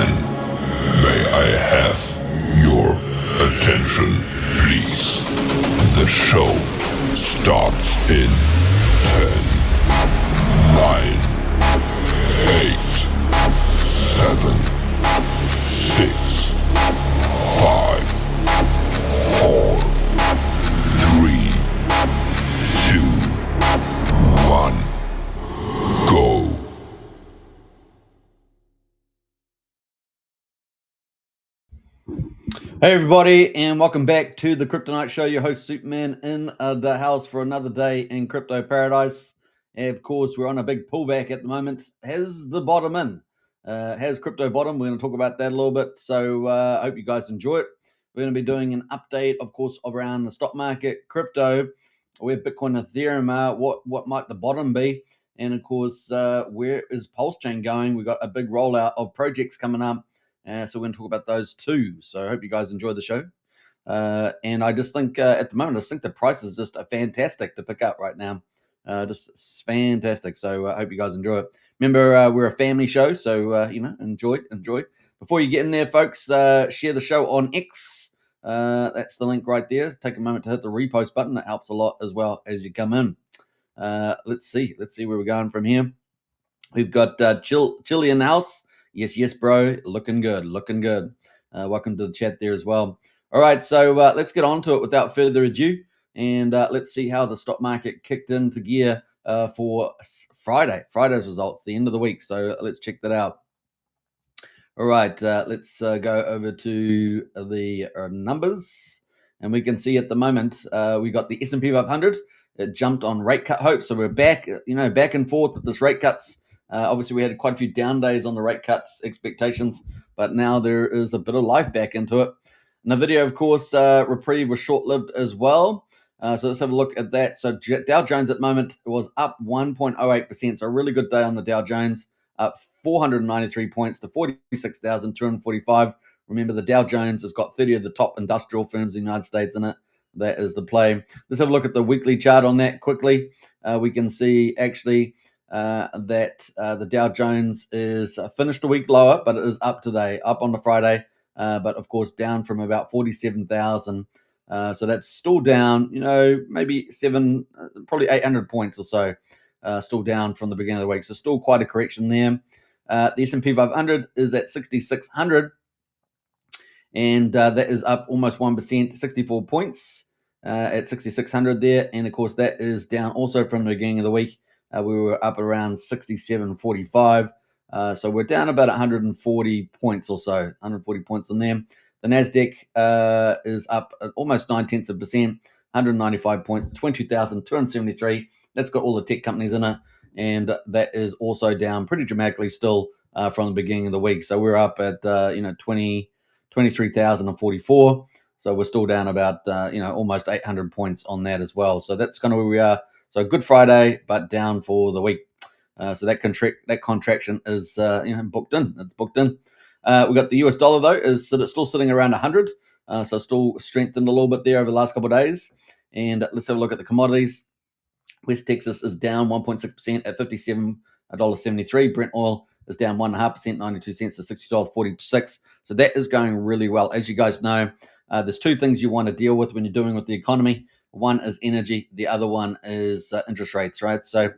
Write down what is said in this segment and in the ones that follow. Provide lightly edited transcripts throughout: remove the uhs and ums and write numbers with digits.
Gentlemen, may I have your attention, please? The show starts in 10, 9, 8, 7, 6, 5, 4, 3, 2, 1, go. Hey everybody, and welcome back to the Crypto Night Show. Your host Superman in the house for another day in crypto paradise. And of course, we're on a big pullback at the moment. Has the bottom in? Has crypto bottom? We're going to talk about that a little bit. So I hope you guys enjoy it. We're going to be doing an update, of course, around the stock market, crypto, where Bitcoin and Ethereum are. What might the bottom be? And of course, where is PulseChain going? We've got a big rollout of projects coming up. So we're going to talk about those too. So I hope you guys enjoy the show. And I just think at the moment, I think the price is just fantastic to pick up right now. Just fantastic. So I hope you guys enjoy it. Remember, we're a family show, so enjoy. Before you get in there, folks, share the show on X. That's the link right there. Take a moment to hit the repost button. That helps a lot as well as you come in. Let's see where we're going from here. We've got Chili in the house. Yes, bro. Looking good. Welcome to the chat there as well. All right, so let's get on to it without further ado, and let's see how the stock market kicked into gear for Friday's results, the end of the week. So let's check that out. All right, let's go over to the numbers, and we can see at the moment we got the S&P 500. It jumped on rate cut hope, so we're back, back and forth with this rate cuts. Obviously, we had quite a few down days on the rate cuts expectations, but now there is a bit of life back into it. And the video, of course, reprieve was short-lived as well. So let's have a look at that. So Dow Jones at the moment was up 1.08%. So a really good day on the Dow Jones, up 493 points to 46,245. Remember, the Dow Jones has got 30 of the top industrial firms in the United States in it. That is the play. Let's have a look at the weekly chart on that quickly. We can see actually that the Dow Jones is finished a week lower, but it is up today, up on the Friday, but of course down from about 47,000. So that's still down, maybe probably 800 points or so, still down from the beginning of the week. So still quite a correction there. The S&P 500 is at 6,600, and that is up almost 1%, 64 points at 6,600 there. And of course, that is down also from the beginning of the week. We were up around 67.45. So we're down about 140 points or so, 140 points on there. The NASDAQ is up at almost 0.9%, 195 points, 20,273. That's got all the tech companies in it. And that is also down pretty dramatically still from the beginning of the week. So we're up at, 23,044. So we're still down about, almost 800 points on that as well. So that's kind of where we are. So Good Friday, but down for the week. So that contraction is booked in. It's booked in. We got the US dollar though is still sitting around 100. So still strengthened a little bit there over the last couple of days. And let's have a look at the commodities. West Texas is down 1.6% at $57.73. Brent oil is down 1.5%, 92 cents to $60.46. So that is going really well. As you guys know, there's two things you want to deal with when you're dealing with the economy. One is energy. The other one is interest rates, right? So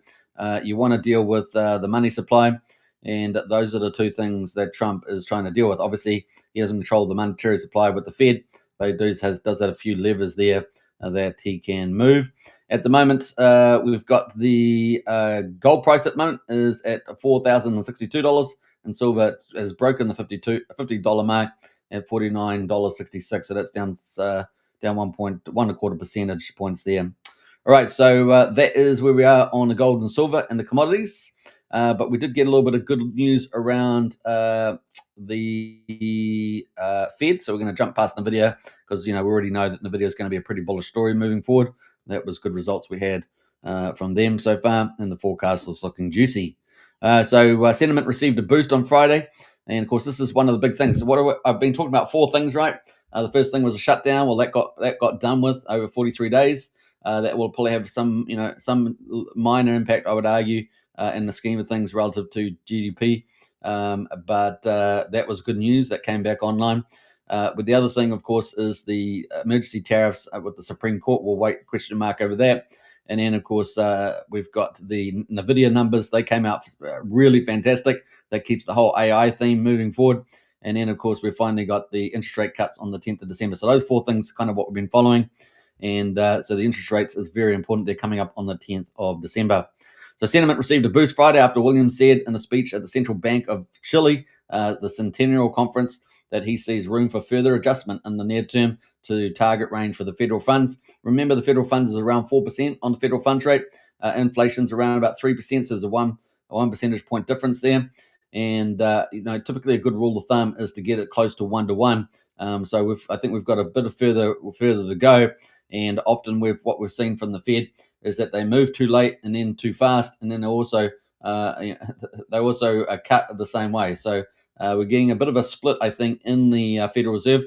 you want to deal with the money supply, and those are the two things that Trump is trying to deal with. Obviously, he doesn't control the monetary supply with the Fed, but he does have a few levers there that he can move. At the moment, we've got the gold price at the moment is at $4,062, and silver has broken the $50 mark at $49.66. So that's down 1.25 percentage points there. All right, so that is where we are on the gold and silver and the commodities. But we did get a little bit of good news around the Fed. So we're going to jump past NVIDIA because, we already know that NVIDIA is going to be a pretty bullish story moving forward. That was good results we had from them so far, and the forecast is looking juicy. So sentiment received a boost on Friday. And of course, this is one of the big things. So I've been talking about four things, right? The first thing was a shutdown. Well, that got done with over 43 days. That will probably have some minor impact, I would argue, in the scheme of things relative to GDP. but that was good news. That came back online. But the other thing, of course, is the emergency tariffs with the Supreme Court. We'll wait question mark over that. And then, of course, we've got the NVIDIA numbers. They came out really fantastic. That keeps the whole AI theme moving forward. And then, of course, we've finally got the interest rate cuts on the 10th of December. So those four things kind of what we've been following. And so the interest rates is very important. They're coming up on the 10th of December. So sentiment received a boost Friday after Williams said in a speech at the Central Bank of Chile, the Centennial Conference, that he sees room for further adjustment in the near term to target range for the federal funds. Remember, the federal funds is around 4% on the federal funds rate. Inflation's around about 3%, so there's a one percentage point difference there. And typically a good rule of thumb is to get it close to 1-to-1. So I think we've got a bit of further to go. And often what we've seen from the Fed is that they move too late and then too fast, and then they also cut the same way. So we're getting a bit of a split, I think, in the Federal Reserve.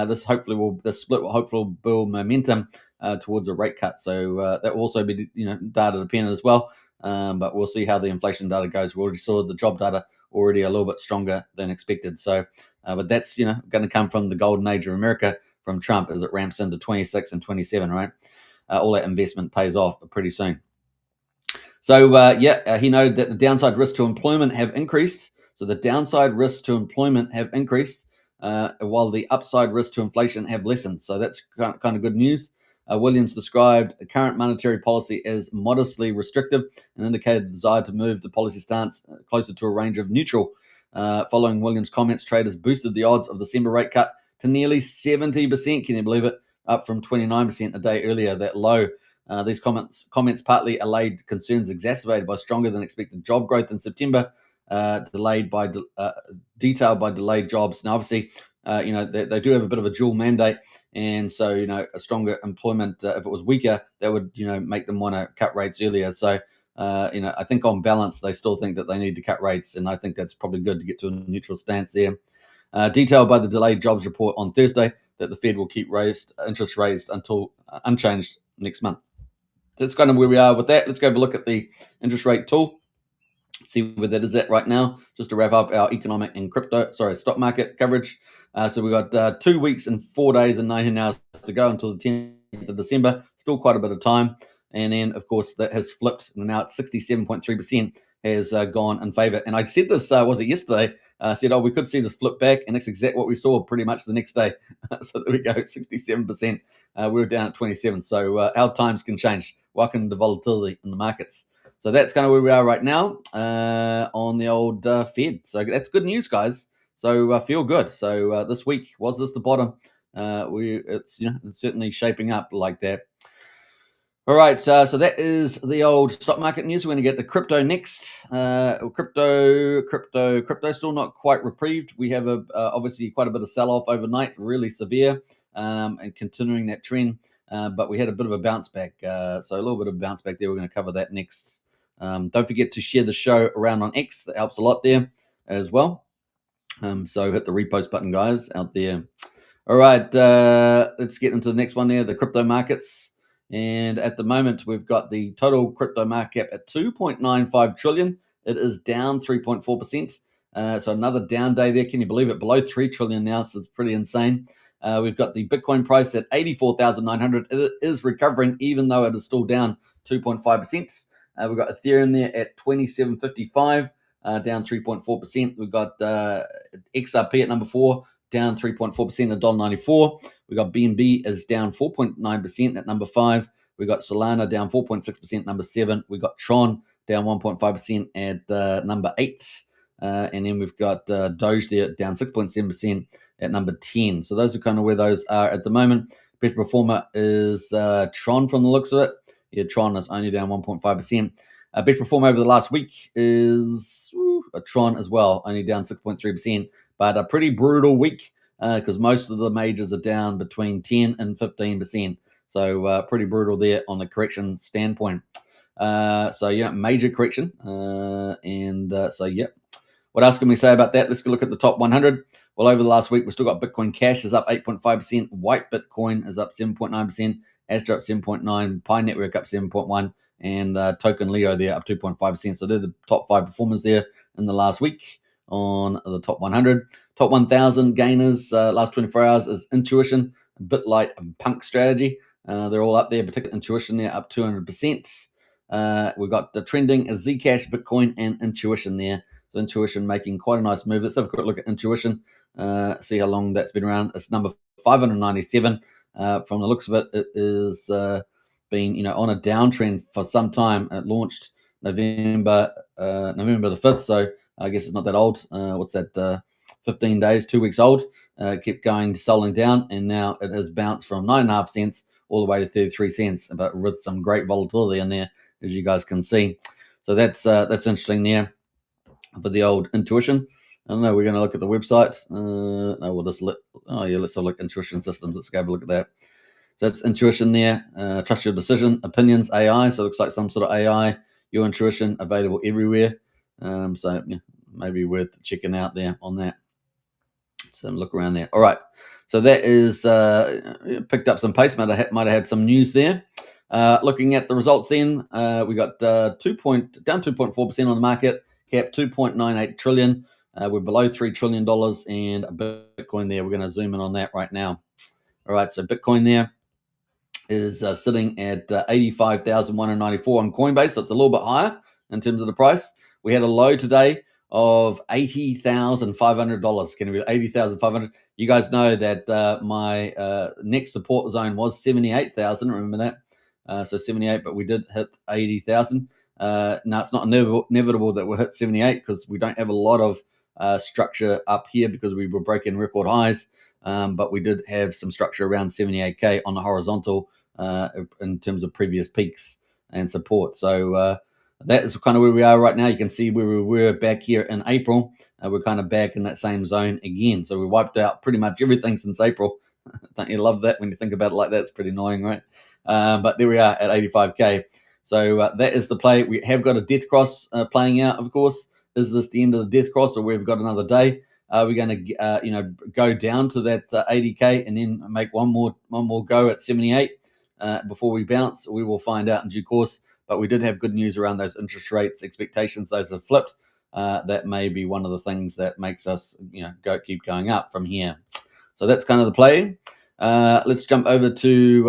This split will hopefully build momentum towards a rate cut. So that will also be data dependent as well. But we'll see how the inflation data goes. We already saw the job data already a little bit stronger than expected. So, but that's going to come from the golden age of America from Trump as it ramps into 26 and 27, right? All that investment pays off pretty soon. So, he noted that the downside risks to employment have increased. So the downside risks to employment have increased, while the upside risks to inflation have lessened. So that's kind of good news. Williams described the current monetary policy as modestly restrictive and indicated a desire to move the policy stance closer to a range of neutral. Following Williams' comments, traders boosted the odds of the December rate cut to nearly 70%. Can you believe it? Up from 29% a day earlier, that low. These comments partly allayed concerns exacerbated by stronger than expected job growth in September, detailed by delayed jobs. Now, obviously, they do have a bit of a dual mandate, and so a stronger employment, if it was weaker, that would make them want to cut rates earlier. So I think on balance they still think that they need to cut rates, and I think that's probably good to get to a neutral stance there. Detailed by the delayed jobs report on Thursday that the Fed will keep interest rates until unchanged next month. That's kind of where we are with that. Let's go have a look at the interest rate tool. See where that is at right now, just to wrap up our economic and stock market coverage. So we've got 2 weeks and 4 days and 19 hours to go until the 10th of December. Still quite a bit of time. And then, of course, that has flipped. Now it's 67.3% has gone in favor. And I said this, was it yesterday? I said, we could see this flip back. And that's exactly what we saw pretty much the next day. So there we go, 67%. We were down at 27. So our times can change. Welcome to volatility in the markets. So that's kind of where we are right now on the old Fed. So that's good news, guys. So feel good. So this week, was this the bottom? It's certainly shaping up like that. All right, so that is the old stock market news. We're going to get the crypto next. Crypto still not quite reprieved. We have obviously quite a bit of sell-off overnight, really severe, and continuing that trend. But we had a bit of a bounce back. So a little bit of a bounce back there. We're going to cover that next. Don't forget to share the show around on X. That helps a lot there as well. So hit the repost button, guys, out there. All right, let's get into the next one there, the crypto markets. And at the moment, we've got the total crypto market cap at 2.95 trillion. It is down 3.4%. So another down day there. Can you believe it? Below 3 trillion now. So it's pretty insane. We've got the Bitcoin price at 84,900. It is recovering, even though it is still down 2.5%. We've got Ethereum there at 27.55, down 3.4%. We've got XRP at number 4, down 3.4%, $1.94. We got BNB is down 4.9% at number 5. We got Solana down 4.6%, number 7. We got Tron down 1.5% at number 8. And then we've got Doge there down 6.7% at number 10. So those are kind of where those are at the moment. Best performer is Tron from the looks of it. Yeah, Tron is only down 1.5%. Best performer over the last week is Tron as well, only down 6.3%. But a pretty brutal week because most of the majors are down between 10 and 15%. So pretty brutal there on the correction standpoint. Major correction. What else can we say about that? Let's go look at the top 100. Well, over the last week, we've still got Bitcoin Cash is up 8.5%. White Bitcoin is up 7.9%. Astra up 7.9%. Pi Network up 7.1%. And Token Leo there up 2.5%. So they're the top 5 performers there in the last week. on the top 100. Top 1,000 gainers last 24 hours is Intuition, BitLight, and Punk Strategy. They're all up there, particularly Intuition there, up 200%. We've got the trending is Zcash, Bitcoin, and Intuition there. So Intuition making quite a nice move. Let's have a quick look at Intuition, see how long that's been around. It's number 597. From the looks of it, it is been on a downtrend for some time. It launched November the 5th, so I guess it's not that old. What's that? 15 days, 2 weeks old. Kept going, selling down, and now it has bounced from 9.5 cents all the way to 33 cents, but with some great volatility in there, as you guys can see. So that's interesting there for the old Intuition. I don't know. We're going to look at the website. No, we'll just let's have a look. Intuition Systems. Let's go have a look at that. So it's Intuition there. Trust your decision, opinions, AI. So it looks like some sort of AI. Your Intuition available everywhere. So maybe worth checking out there on that. So look around there. All right. So that is picked up some pace. Might have had some news there. Looking at the results then, we got down 2.4% on the market cap, 2.98 trillion. We're below $3 trillion, and Bitcoin there. We're going to zoom in on that right now. All right. So Bitcoin there is sitting at 85,194 on Coinbase. So it's a little bit higher in terms of the price. We had a low today of $80,500. Can it be $80,500? You guys know that my next support zone was 78,000. Remember that? So 78, but we did hit 80,000. Now it's not inevitable that we'll hit 78 because we don't have a lot of structure up here because we were breaking record highs. But we did have some structure around 78K on the horizontal in terms of previous peaks and support. So that is kind of where we are right now. You can see where we were back here in April. We're kind of back in that same zone again. So we wiped out pretty much everything since April. Don't you love that when you think about it like that? It's pretty annoying, right? But there we are at 85K. So that is the play. We have got a death cross playing out, of course. Is this the end of the death cross, or we've got another day? We're going to go down to that 80K and then make one more go at 78 before we bounce. We will find out in due course. But we did have good news around those interest rates expectations. Those have flipped. That may be one of the things that makes us keep going up from here. So that's kind of the play. Let's jump over to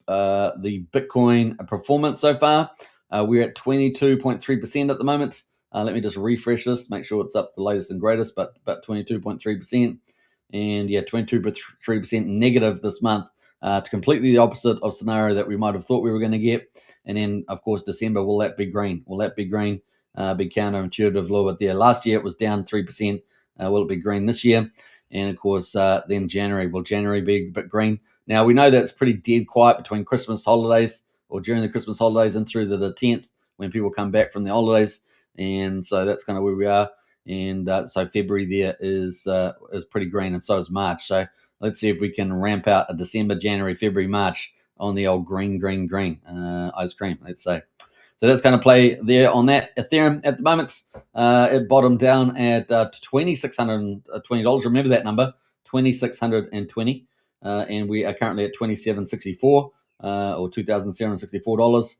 the Bitcoin performance so far. We're at 22.3% at the moment. Let me just refresh this, make sure it's up the latest and greatest, but about 22.3%. And yeah, 22.3% negative this month. To completely the opposite of scenario that we might have thought we were going to get. And then, of course, December, will that be green? Will that be green? Big counterintuitive a little bit there. Last year, it was down 3%. Will it be green this year? And, of course, then January. Will January be a bit green? Now, we know that it's pretty dead quiet between Christmas holidays or during the Christmas holidays and through the 10th when people come back from the holidays. And so that's kind of where we are. And so February there is pretty green, and so is March. So let's see if we can ramp out a December, January, February, March on the old green ice cream, let's say. So that's going to play there on that. Ethereum at the moment, it bottomed down at $2,620. Remember that number, $2,620. And we are currently at $2,764 or $2,764.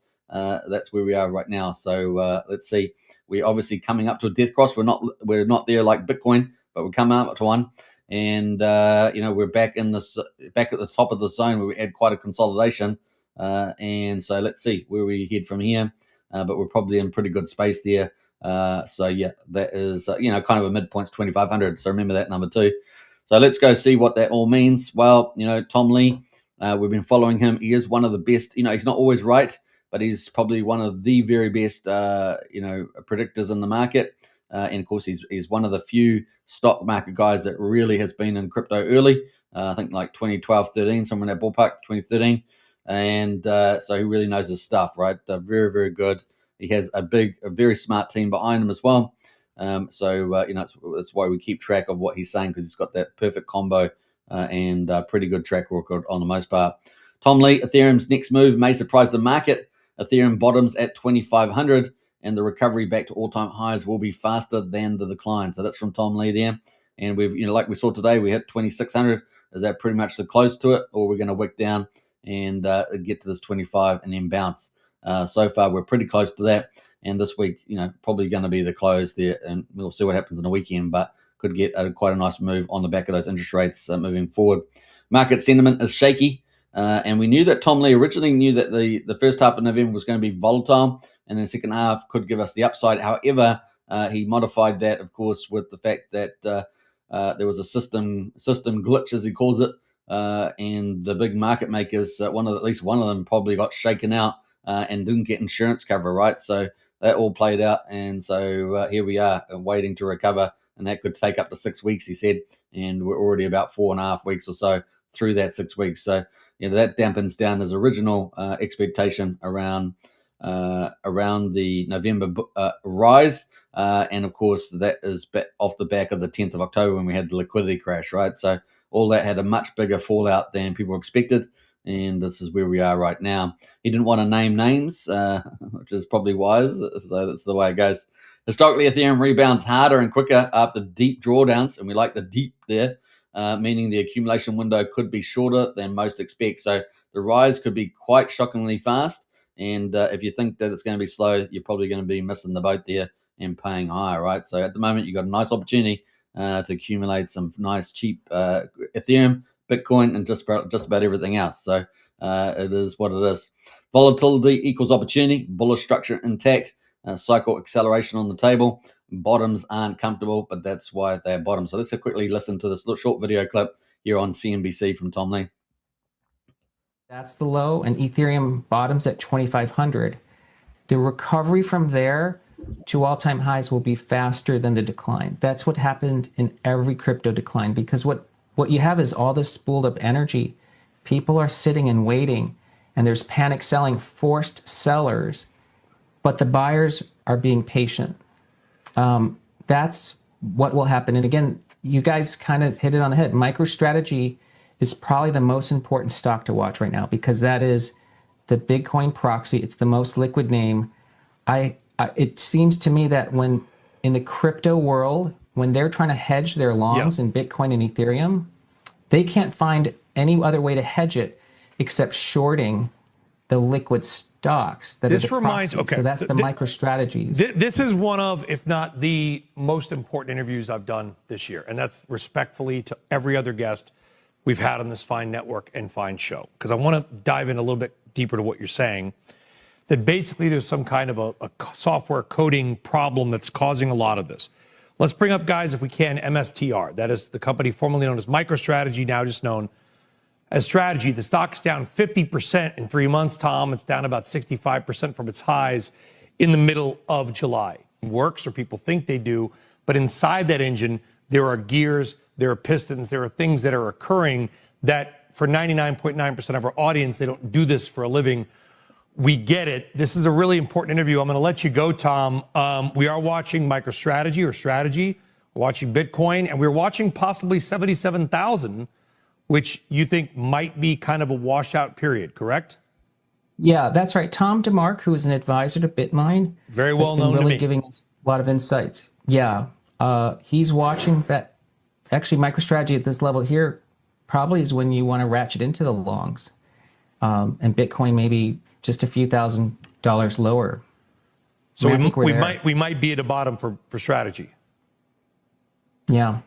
That's where we are right now. So let's see. We're obviously coming up to a death cross. We're not there like Bitcoin, but we're coming up to one. And we're back at the top of the zone where we had quite a consolidation. And so let's see where we head from here. But we're probably in pretty good space there. So yeah, that is kind of a midpoint's 2,500. So remember that number too. So let's go see what that all means. Well, Tom Lee, we've been following him. He is one of the best. He's not always right, but he's probably one of the very best predictors in the market. And of course, he's one of the few stock market guys that really has been in crypto early. I think like 2012, 13, somewhere in that ballpark, 2013. And so he really knows his stuff, right? Very, very good. He has a very smart team behind him as well. That's why we keep track of what he's saying, because he's got that perfect combo and pretty good track record on the most part. Tom Lee, Ethereum's next move may surprise the market. Ethereum bottoms at 2,500. And the recovery back to all-time highs will be faster than the decline. So that's from Tom Lee there. And we've, like we saw today, we hit 2,600. Is that pretty much the close to it, or we're going to wick down and get to this 25 and then bounce? So far, we're pretty close to that. and this week, probably going to be the close there, and we'll see what happens in the weekend, but could get quite a nice move on the back of those interest rates moving forward. Market sentiment is shaky, and we knew that Tom Lee originally knew that the first half of November was going to be volatile, and then the second half could give us the upside. However, he modified that, of course, with the fact that there was a system glitch, as he calls it, and the big market makers, at least one of them probably got shaken out and didn't get insurance cover, right? So that all played out, and so here we are waiting to recover, and that could take up to 6 weeks, he said, and we're already about 4.5 weeks or so through that 6 weeks. So that dampens down his original expectation around the November rise. And of course, that is off the back of the 10th of October when we had the liquidity crash, right? So all that had a much bigger fallout than people expected. And this is where we are right now. He didn't want to name names, which is probably wise. So that's the way it goes. Historically, Ethereum rebounds harder and quicker after deep drawdowns. And we like the deep there, meaning the accumulation window could be shorter than most expect. So the rise could be quite shockingly fast. And if you think that it's going to be slow, you're probably going to be missing the boat there and paying higher, right? So at the moment, you've got a nice opportunity to accumulate some nice, cheap Ethereum, Bitcoin, and just about everything else. So it is what it is. Volatility equals opportunity. Bullish structure intact. Cycle acceleration on the table. Bottoms aren't comfortable, but that's why they're bottoms. So let's quickly listen to this short video clip here on CNBC from Tom Lee. That's the low, and Ethereum bottoms at 2,500. The recovery from there to all-time highs will be faster than the decline. That's what happened in every crypto decline, because what you have is all this spooled up energy. People are sitting and waiting, and there's panic selling, forced sellers, but the buyers are being patient. That's what will happen. And again, you guys kind of hit it on the head. MicroStrategy is probably the most important stock to watch right now, because that is the Bitcoin proxy. It's the most liquid name. It seems to me that when in the crypto world, when they're trying to hedge their longs in Bitcoin and Ethereum, they can't find any other way to hedge it except shorting the liquid stocks that this are the reminds proxy. okay So that's the MicroStrategies. This is one of, if not the most important interviews I've done this year, and that's respectfully to every other guest we've had on this fine network and fine show, because I want to dive in a little bit deeper to what you're saying, that basically there's some kind of a software coding problem that's causing a lot of this. Let's bring up, guys, if we can, MSTR. That is the company formerly known as MicroStrategy, now just known as Strategy. The stock's down 50% in 3 months, Tom. It's down about 65% from its highs in the middle of July. It works, or people think they do, but inside that engine, there are gears, there are pistons, there are things that are occurring that for 99.9% of our audience, they don't do this for a living. We get it. This is a really important interview. I'm going to let you go, Tom. We are watching MicroStrategy or Strategy. We're watching Bitcoin, and we're watching possibly 77,000, which you think might be kind of a washout period, correct? Yeah, that's right. Tom DeMark, who is an advisor to BitMine, very well known to me, really giving us a lot of insights. Yeah, he's watching that. Actually, MicroStrategy at this level here probably is when you want to ratchet into the longs, and Bitcoin maybe just a few $1,000s lower. So we might be at a bottom for Strategy. Yeah.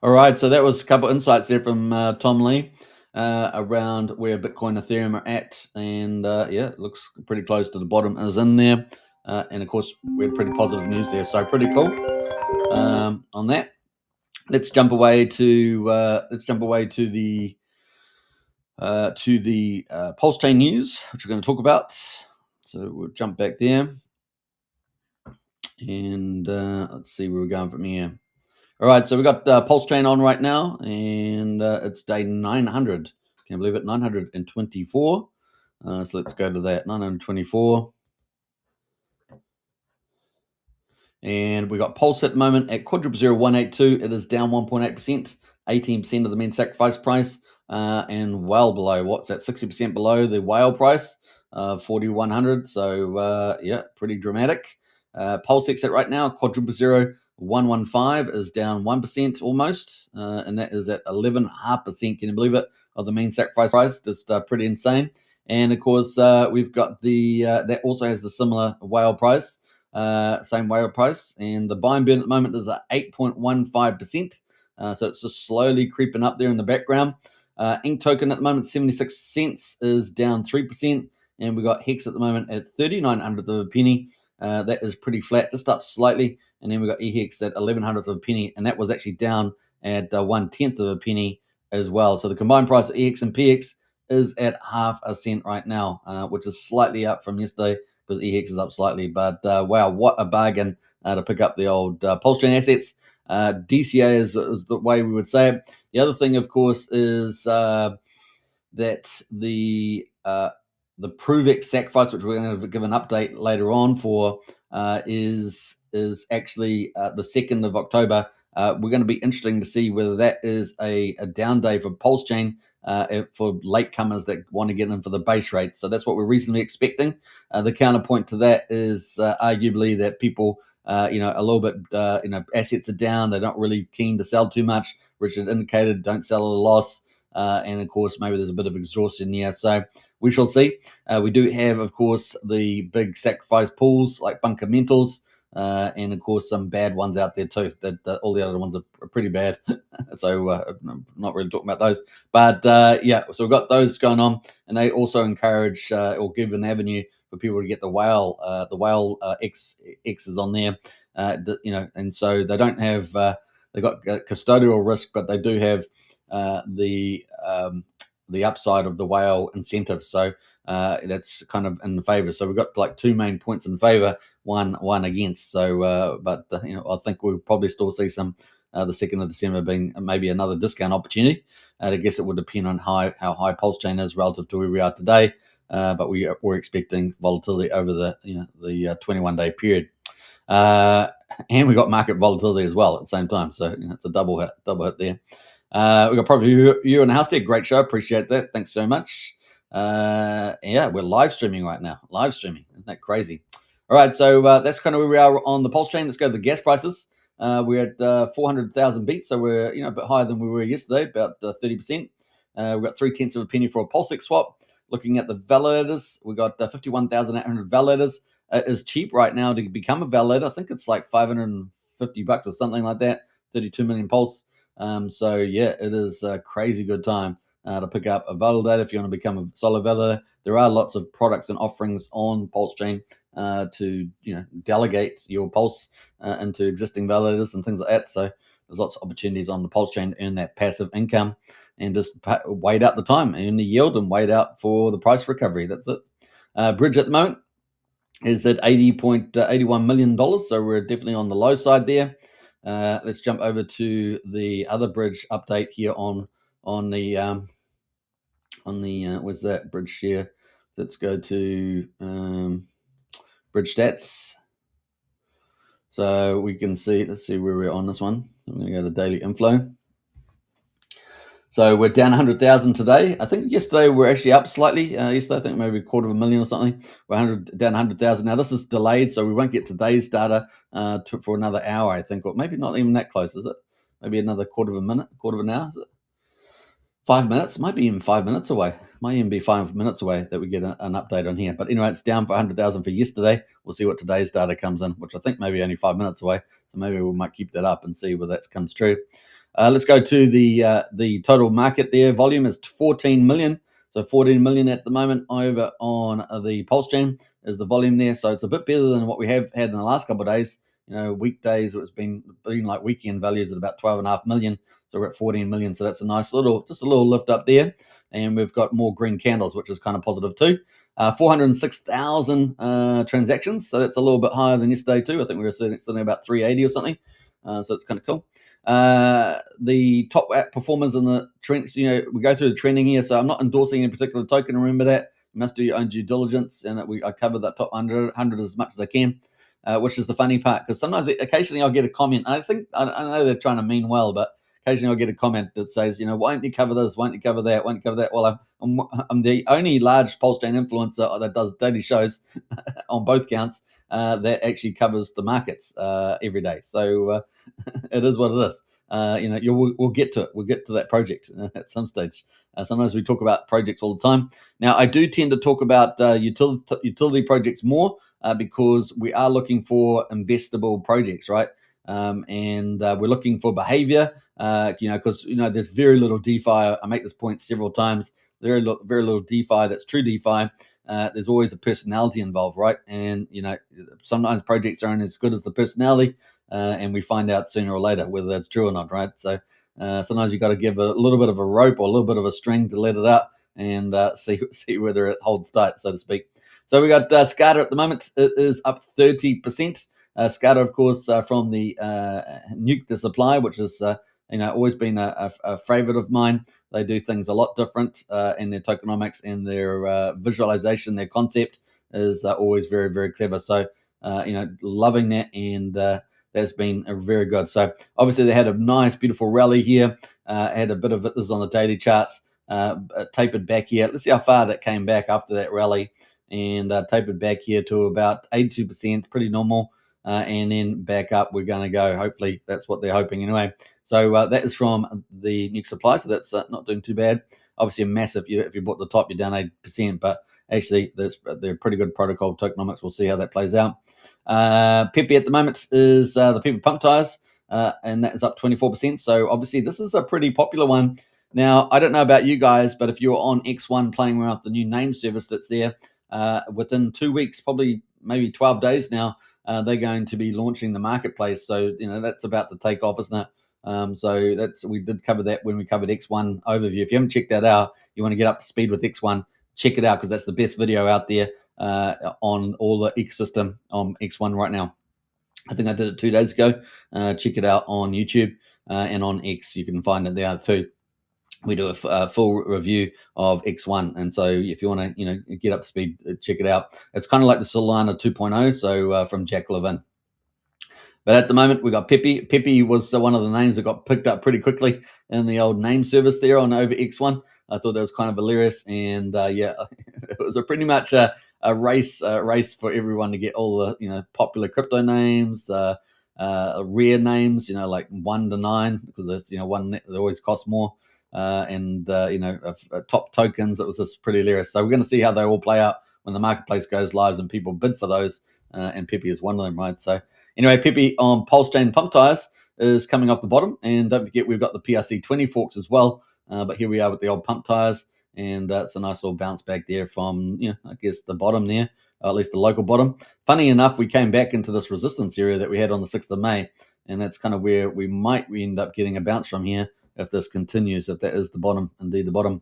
All right, so that was a couple of insights there from Tom Lee around where Bitcoin and Ethereum are at, and it looks pretty close to the bottom is in there, and of course we had pretty positive news there, so pretty cool on that. Let's jump away to the PulseChain news, which we're going to talk about. So we'll jump back there, and let's see where we're going from here. All right, so we've got PulseChain on right now, and it's day 900. Can you believe it? 924. So let's go to that, 924. And we got Pulse at the moment at 0.0182. It is down 1.8%, 18% of the main sacrifice price, and well below, what's that, 60% below the whale price, 4,100. So, pretty dramatic. PulseX at right now, 0.0115 is down 1% almost, and that is at 11.5%. Can you believe it? Of the main sacrifice price, just pretty insane. And of course, we've got the that also has the similar whale price, same whale price, and the buy and burn at the moment is at 8.15%. So it's just slowly creeping up there in the background. Ink token at the moment, 76 cents, is down 3%. And we got Hex at the moment at 39 hundredths of a penny. That is pretty flat, just up slightly. And then we got EHEX at 11 hundredths of a penny, and that was actually down at 1/10 of a penny as well. So the combined price of EHEX and PX is at half a cent right now, which is slightly up from yesterday because EHEX is up slightly. But wow, what a bargain to pick up the old PulseChain assets. DCA is the way we would say it. The other thing, of course, is that the ProveX sacrifice, which we're going to give an update later on for, is actually the 2nd of October. We're going to be interesting to see whether that is a down day for PulseChain for latecomers that want to get in for the base rate. So that's what we're reasonably expecting. The counterpoint to that is arguably that people, a little bit, assets are down. They're not really keen to sell too much. Richard indicated don't sell at a loss. And of course, maybe there's a bit of exhaustion here. So we shall see. We do have, of course, the big sacrifice pools like Bunker Mentals, and of course some bad ones out there too. That all the other ones are pretty bad. So I'm not really talking about those. But yeah, so we've got those going on, and they also encourage or give an avenue for people to get the whale X's on there. And so they don't have they've got custodial risk, but they do have the upside of the whale incentive. So that's kind of in the favor. So we've got like two main points in favor, one against. So, but I think we'll probably still see some the 2nd of December being maybe another discount opportunity. I guess it would depend on how high PulseChain is relative to where we are today. But we're expecting volatility over the 21-day period. And we got market volatility as well at the same time. So it's a double hit there. We got probably you in the house there. Great show. Appreciate that. Thanks so much. Yeah, we're live streaming right now. Live streaming. Isn't that crazy? All right. So that's kind of where we are on the PulseChain. Let's go to the gas prices. We're at 400,000 beats. So we're a bit higher than we were yesterday, about 30%. We've got 0.3 of a penny for a PulseX swap. Looking at the validators, we got 51,800 validators. It is cheap right now to become a validator. I think it's like $550 or something like that. 32 million pulse. So yeah, it is a crazy good time to pick up a validator if you want to become a solid validator. There are lots of products and offerings on PulseChain to delegate your pulse into existing validators and things like that. So there's lots of opportunities on the PulseChain to earn that passive income and just wait out the time, earn the yield, and wait out for the price recovery. That's it. Bridge at the moment is at $80.81 million. So we're definitely on the low side there. Let's jump over to the other bridge update here on the where's that bridge share? Let's go to bridge stats. So we can see, let's see where we're on this one. I'm going to go to daily inflow. So we're down 100,000 today. I think yesterday we're actually up slightly. Yesterday, I think maybe 250,000 or something. We're down 100,000. Now this is delayed, so we won't get today's data for another hour, I think, or maybe not even that close, is it? Maybe another quarter of an hour, is it? 5 minutes, might be even 5 minutes away. Might even be 5 minutes away that we get an update on here. But anyway, it's down for 100,000 for yesterday. We'll see what today's data comes in, which I think maybe only 5 minutes away. So maybe we might keep that up and see whether that comes true. Let's go to the total market there. Volume is 14 million. So 14 million at the moment over on the PulseChain is the volume there. So it's a bit better than what we have had in the last couple of days. Weekdays, it's been like weekend values at about 12.5 million. So we're at 14 million. So that's a nice just a little lift up there. And we've got more green candles, which is kind of positive too. 406,000 transactions. So that's a little bit higher than yesterday too. I think we were sitting about 380 or something. So it's kind of cool. The top app performers in the trends, we go through the trending here. So I'm not endorsing any particular token. Remember that. You must do your own due diligence. And I cover that top 100 as much as I can, which is the funny part. Because occasionally I'll get a comment. I know they're trying to mean well, but occasionally I'll get a comment that says, why don't you cover this? Why don't you cover that? Why don't you cover that? Well, I'm the only large PulseChain influencer that does daily shows on both counts that actually covers the markets every day. So it is what it is. we'll get to it. We'll get to that project at some stage. Sometimes we talk about projects all the time. Now, I do tend to talk about utility projects more because we are looking for investable projects, right? And we're looking for behavior, because there's very little DeFi. I make this point several times. Very little DeFi that's true DeFi. There's always a personality involved, right? And sometimes projects aren't as good as the personality, and we find out sooner or later whether that's true or not, right? So sometimes you got to give a little bit of a rope or a little bit of a string to let it out and see whether it holds tight, so to speak. So we got SCADA at the moment. It is up 30%. SCADA, of course, from the Nuke the Supply, which is always been a favorite of mine. They do things a lot different in their tokenomics and their visualization. Their concept is always very, very clever. So, loving that, and that's been very good. So, obviously, they had a nice, beautiful rally here. Had a bit of it. This is on the daily charts. Tapered back here. Let's see how far that came back after that rally, and tapered back here to about 82%. Pretty normal. And then back up, we're going to go. Hopefully, that's what they're hoping anyway. So that is from the Nuke Supply. So that's not doing too bad. Obviously, a massive. If you bought the top, you're down 8%. But actually, they're pretty good protocol tokenomics. We'll see how that plays out. Pepe at the moment is the Pepe Pump Tires, and that is up 24%. So obviously, this is a pretty popular one. Now, I don't know about you guys, but if you're on X1 playing around with the new name service that's there, within 2 weeks, probably maybe 12 days now, they're going to be launching the marketplace. So that's about to take off, isn't it? So we did cover that when we covered X1 overview. If you haven't checked that out, you want to get up to speed with X1, check it out, because that's the best video out there on all the ecosystem on X1 right now. I think I did it 2 days ago. Check it out on YouTube and on X. You can find it there too. We do a full review of X1, and so if you want to, get up to speed, check it out. It's kind of like the Solana 2.0, so from Jack Levin. But at the moment, we got Pepe. Pepe was one of the names that got picked up pretty quickly in the old name service there on over X1. I thought that was kind of hilarious, and it was pretty much a race for everyone to get all the popular crypto names, rare names, like 1 to 9, because there's one that always costs more. And top tokens. It was just pretty hilarious. So we're going to see how they all play out when the marketplace goes live and people bid for those. And Pepe is one of them, right? So anyway, Pepe on PulseChain Pump Tires is coming off the bottom. And don't forget, we've got the PRC20 forks as well. But here we are with the old pump tires. And it's a nice little bounce back there from, I guess the bottom there, or at least the local bottom. Funny enough, we came back into this resistance area that we had on the 6th of May. And that's kind of where we end up getting a bounce from here, if this continues, if that is the bottom, indeed the bottom.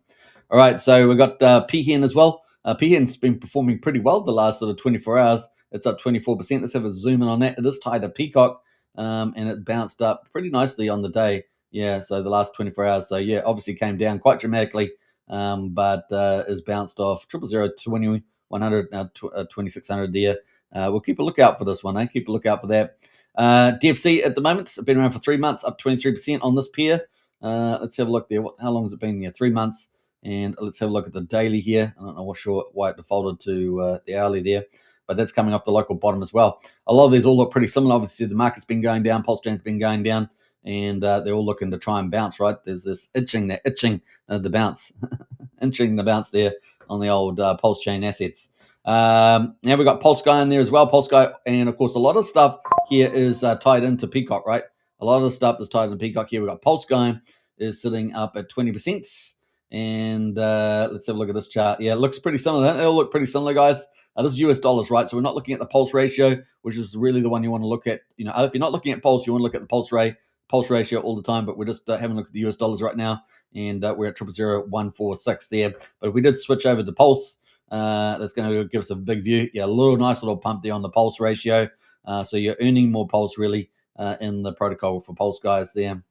All right, so we've got Peahen as well. Peahen's been performing pretty well the last sort of 24 hours. It's up 24%. Let's have a zoom in on that. It is tied to Peacock, and it bounced up pretty nicely on the day. Yeah, so the last 24 hours. So, yeah, obviously came down quite dramatically, but is bounced off 000, 20, 100, now 2600 there. We'll keep a lookout for this one. Keep a lookout for that. DFC at the moment, it's been around for 3 months, up 23% on this pair. Let's have a look there. How long has it been here? 3 months. And let's have a look at the daily here. I don't know why it defaulted to the hourly there, but that's coming off the local bottom as well. A lot of these all look pretty similar. Obviously, the market's been going down, PulseChain's been going down, and they're all looking to try and bounce, right? There's this itching the bounce, inching the bounce there on the old PulseChain assets. Now we've got PulseGuy in there as well. PulseGuy, and of course, a lot of stuff here is tied into Peacock, right? A lot of the stuff is tied into Peacock here. We've got PulseGuy is sitting up at 20%. And let's have a look at this chart. Yeah, it looks pretty similar. They all look pretty similar, guys. This is US dollars, right? So we're not looking at the pulse ratio, which is really the one you want to look at. If you're not looking at pulse, you want to look at the pulse ratio all the time. But we're just having a look at the US dollars right now, and we're at 0.00146 there. But if we did switch over to pulse, that's going to give us a big view. Yeah, a nice little pump there on the pulse ratio. So you're earning more pulse really in the protocol for pulse guys there.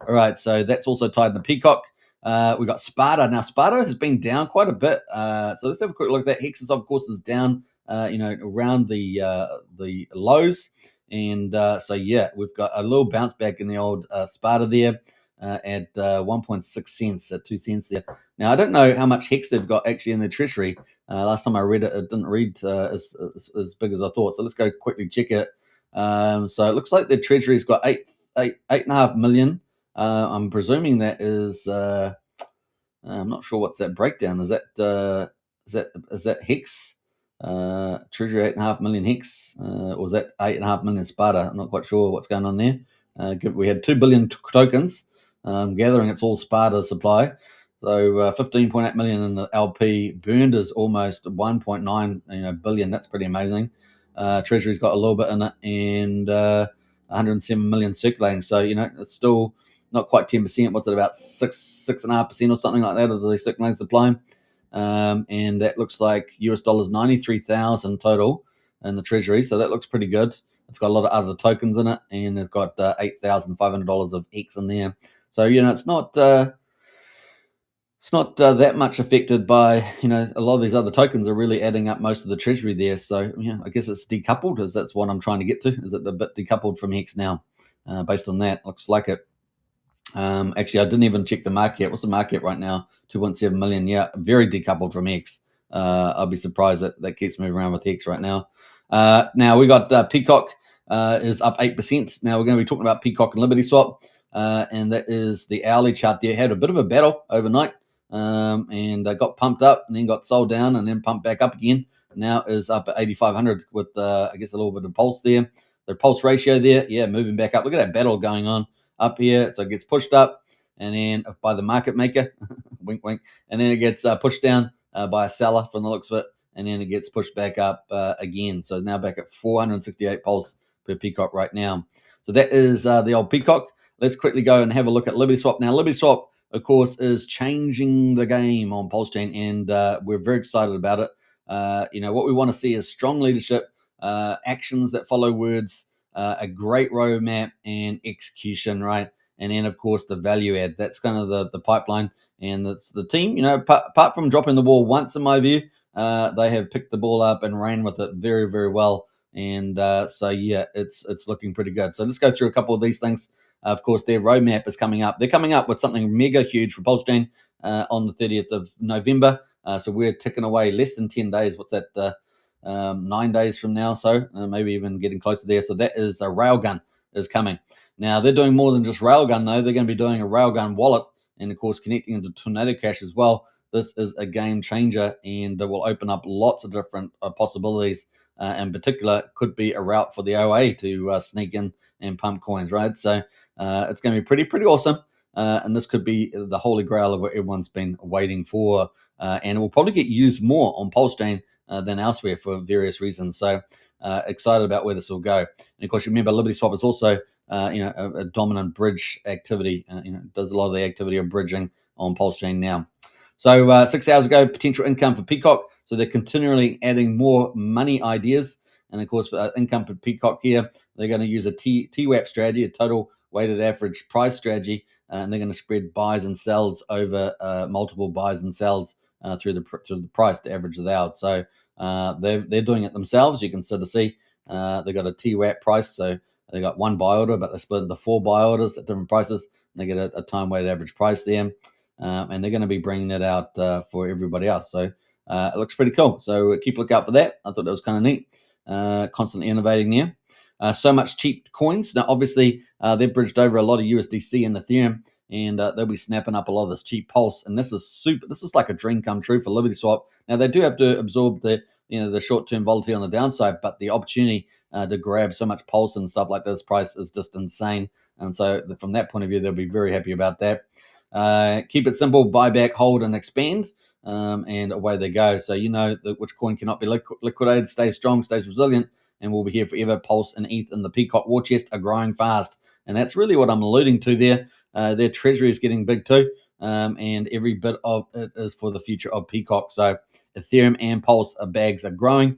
All right, so that's also tied in the Peacock. We've got Sparta. Now, Sparta has been down quite a bit. So let's have a quick look at that. Hexus, of course, is down, around the lows. And so, yeah, we've got a little bounce back in the old Sparta there at 1.6 cents, at 2 cents there. Now, I don't know how much Hex they've got actually in their treasury. Last time I read it, it didn't read as big as I thought. So let's go quickly check it. So it looks like their treasury's got 8.5 million. I'm presuming that is. I'm not sure what's that breakdown. Is that Hex? Treasury 8.5 million Hex, or was that 8.5 million Sparta? I'm not quite sure what's going on there. We had 2 billion tokens. Gathering it's all Sparta supply. So 15.8 million in the LP burned is almost 1.9 billion. That's pretty amazing. Treasury's got a little bit in it, and 107 million circulating. So it's still not quite 10%. What's it, about 6.5% or something like that of the circulating supply? And that looks like US dollars 93,000 total in the treasury. So that looks pretty good. It's got a lot of other tokens in it, and it's got $8,500 of X in there. So it's not that much affected by a lot of these other tokens are really adding up most of the treasury there. So I guess it's decoupled. That's what I'm trying to get to. Is it a bit decoupled from Hex now? Based on that, looks like it. Actually, I didn't even check the market. What's the market right now? 2.7 million. Yeah, very decoupled from X. I'll be surprised that keeps moving around with X right now. Now we got Peacock is up 8%. Now we're going to be talking about Peacock and LibertySwap, and that is the hourly chart there. Had a bit of a battle overnight, and got pumped up and then got sold down and then pumped back up again. Now is up at 8,500 with I guess a little bit of pulse there. The pulse ratio there, yeah, moving back up. Look at that battle going on up here. So it gets pushed up and then by the market maker, wink, wink, and then it gets pushed down by a seller from the looks of it, and then it gets pushed back up again. So now back at 468 pulse per Peacock right now. So that is the old Peacock. Let's quickly go and have a look at LibertySwap. Now, LibertySwap, of course, is changing the game on PulseChain, and we're very excited about it. What we want to see is strong leadership, actions that follow words, a great roadmap, and execution, right? And then, of course, the value add. That's kind of the pipeline. And that's the team, apart from dropping the ball once, in my view, they have picked the ball up and ran with it very, very well. And so, yeah, it's looking pretty good. So let's go through a couple of these things. Of course, their roadmap is coming up. They're coming up with something mega huge for PulseChain on the 30th of November. So we're ticking away less than 10 days. What's that? 9 days from now, so maybe even getting closer there. So that is a Railgun is coming. Now they're doing more than just Railgun though. They're going to be doing a Railgun wallet, and of course connecting into Tornado Cash as well. This is a game changer, and it will open up lots of different possibilities. In particular, could be a route for the OA to sneak in and pump coins, right? So it's going to be pretty awesome. And this could be the holy grail of what everyone's been waiting for. And it will probably get used more on PulseChain than elsewhere for various reasons. So excited about where this will go. And of course, you remember LibertySwap is also a dominant bridge activity. Does a lot of the activity of bridging on PulseChain now. So 6 hours ago, potential income for Peacock. So they're continually adding more money ideas. And of course, income for Peacock here, they're going to use a TWAP strategy, a total weighted average price strategy, and they're going to spread buys and sells over multiple buys and sells through the price to average it out. So they're doing it themselves. You can sort of see they got a TWAP price, so they got one buy order, but they split into 4 buy orders at different prices. And they get a time weighted average price there, and they're going to be bringing that out for everybody else. So it looks pretty cool. So keep a look out for that. I thought that was kind of neat. Constantly innovating there. So much cheap coins. Now, obviously, they've bridged over a lot of USDC and Ethereum, and they'll be snapping up a lot of this cheap pulse. And this is super. This is like a dream come true for LibertySwap. Now, they do have to absorb the short-term volatility on the downside, but the opportunity to grab so much pulse and stuff like this price is just insane. And so, from that point of view, they'll be very happy about that. Keep it simple: buy back, hold, and expand. And away they go. So which coin cannot be liquidated, stays strong, stays resilient, and will be here forever. Pulse and ETH and the Peacock war chest are growing fast, and that's really what I'm alluding to there. Their treasury is getting big too, and every bit of it is for the future of Peacock. So Ethereum and Pulse bags are growing.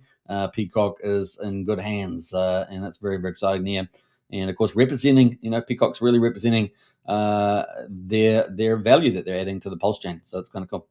Peacock is in good hands, and that's very, very exciting there. And of course, representing, Peacock's really representing their value that they're adding to the Pulse chain. So it's kind of cool.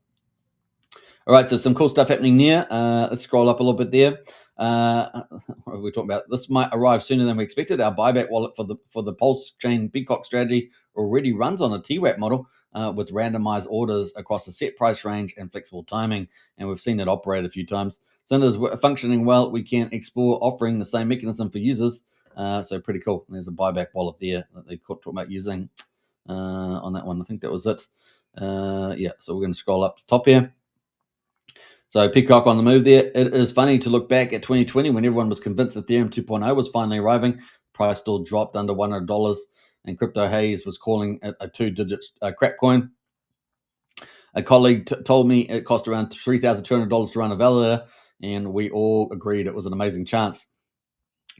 All right, so some cool stuff happening there. Let's scroll up a little bit there. What are we talking about? This might arrive sooner than we expected. Our buyback wallet for the PulseChain Peacock strategy already runs on a TWAP model with randomized orders across a set price range and flexible timing, and we've seen it operate a few times. So it's functioning well. We can explore offering the same mechanism for users. So pretty cool. And there's a buyback wallet there that they talk about using. on that one. I think that was it. Yeah, so we're going to scroll up the top here. So Peacock on the move there. It is funny to look back at 2020 when everyone was convinced Ethereum 2.0 was finally arriving. Price still dropped under $100, and Crypto Haze was calling it a 2-digit crap coin. A colleague told me it cost around $3,200 to run a validator, and we all agreed it was an amazing chance.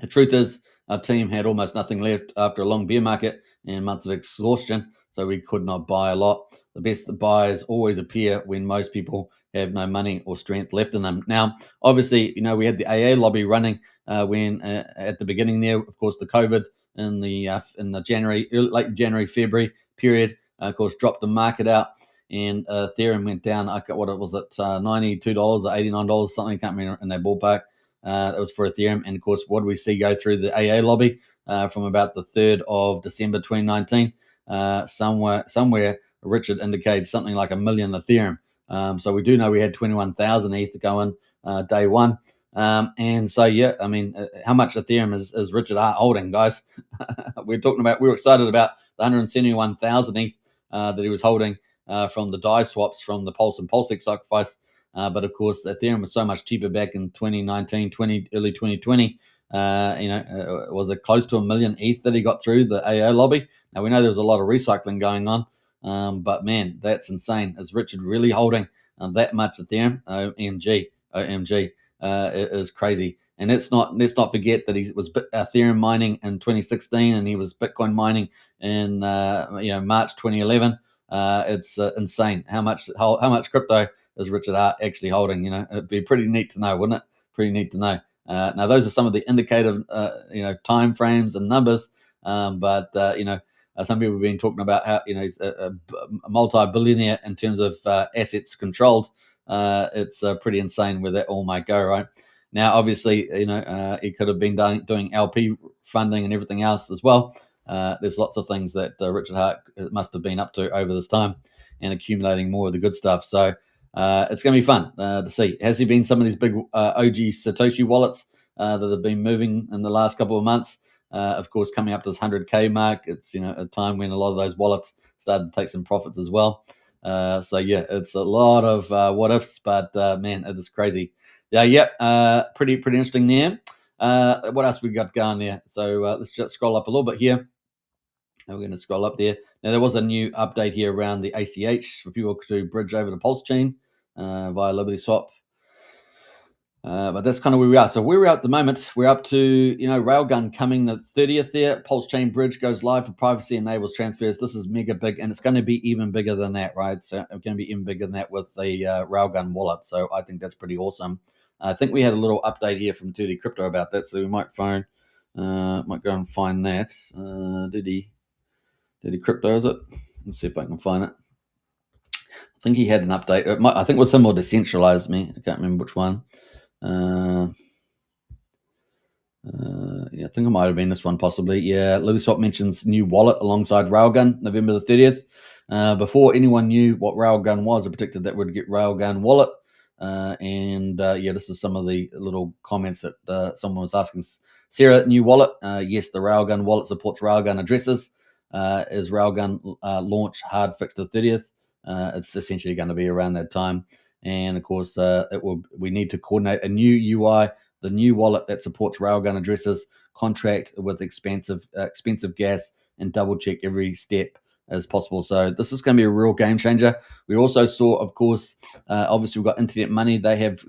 The truth is, our team had almost nothing left after a long bear market and months of exhaustion, so we could not buy a lot. The best buys always appear when most people have no money or strength left in them. Now, obviously, we had the AA lobby running when at the beginning there, of course, the COVID in the January, late January, February period, of course, dropped the market out. And Ethereum went down. What it was at $92 or $89, something. I can't remember in that ballpark. That was for Ethereum. And of course, what do we see go through the AA lobby from about the 3rd of December 2019? Somewhere Richard indicates something like 1 million Ethereum. So we do know we had 21,000 ETH going day one. And so, yeah, I mean, how much Ethereum is Richard Hart holding, guys? We were excited about the 171,000 ETH that he was holding from the DAI swaps from the Pulse and PulseX sacrifice. But of course, Ethereum was so much cheaper back in 2019, early 2020. Was it close to 1 million ETH that he got through the AA lobby? Now, we know there's a lot of recycling going on, but man, that's insane. Is Richard really holding that much Ethereum? OMG. It is crazy. And let's not forget that he was Ethereum mining in 2016 and he was Bitcoin mining in March 2011. It's insane how much crypto is Richard Hart actually holding. It'd be pretty neat to know, wouldn't it? Pretty neat to know. Now those are some of the indicative time frames and numbers, but some people have been talking about how he's a multi-billionaire in terms of assets controlled. It's pretty insane where that all might go, right? Now, obviously, he could have been doing LP funding and everything else as well. There's lots of things that Richard Hart must have been up to over this time and accumulating more of the good stuff. So it's going to be fun to see. Has he been some of these big OG Satoshi wallets that have been moving in the last couple of months? Of course, coming up to this 100K mark, it's a time when a lot of those wallets started to take some profits as well. So yeah, it's a lot of what ifs, but man, it is crazy. Pretty interesting there. What else we got going there? So let's just scroll up a little bit here. We're going to scroll up there. Now, there was a new update here around the ACH for people to bridge over to PulseChain via LibertySwap. But that's kind of where we are. So where we're at the moment, we're up to, Railgun coming the 30th there. PulseChain bridge goes live for privacy enables transfers. This is mega big, and it's going to be even bigger than that, right? So it's going to be even bigger than that with the Railgun wallet. So I think that's pretty awesome. I think we had a little update here from Dirty Crypto about that. So we might go and find that. Dirty Crypto, is it? Let's see if I can find it. I think he had an update. I think it was him or Decentralized Me. I can't remember which one. I think it might have been this one possibly. Yeah, LibertySwap mentions new wallet alongside Railgun, November the 30th. Before anyone knew what Railgun was, I predicted that we'd get Railgun wallet. This is some of the little comments that someone was asking. Sarah, new wallet. Yes, the Railgun wallet supports Railgun addresses. Is Railgun launch hard fixed to the 30th? It's essentially going to be around that time. And of course, we need to coordinate a new UI, the new wallet that supports Railgun addresses, contract with expensive gas, and double check every step as possible. So this is going to be a real game changer. We also saw, of course, obviously we've got Internet Money. They have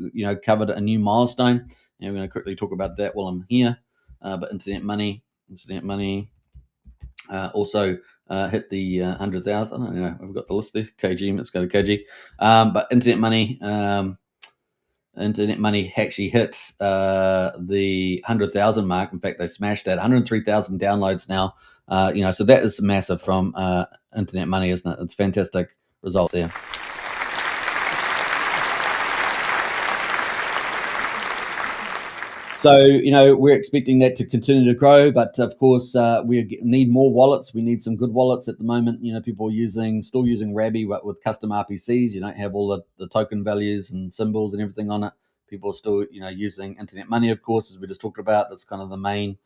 covered a new milestone, and we're going to quickly talk about that while I'm here. But Internet Money. Also hit the 100,000. I don't know. We've got the list there. KG. Let's go to KG. But Internet Money actually hit the 100,000 mark. In fact, they smashed that. 103,000 downloads now. So that is massive from Internet Money, isn't it? It's fantastic results there. So, we're expecting that to continue to grow, but of course, we need more wallets. We need some good wallets at the moment. People are still using Rabby with custom RPCs. You don't have all the token values and symbols and everything on it. People are still, using Internet Money, of course, as we just talked about. That's kind of the main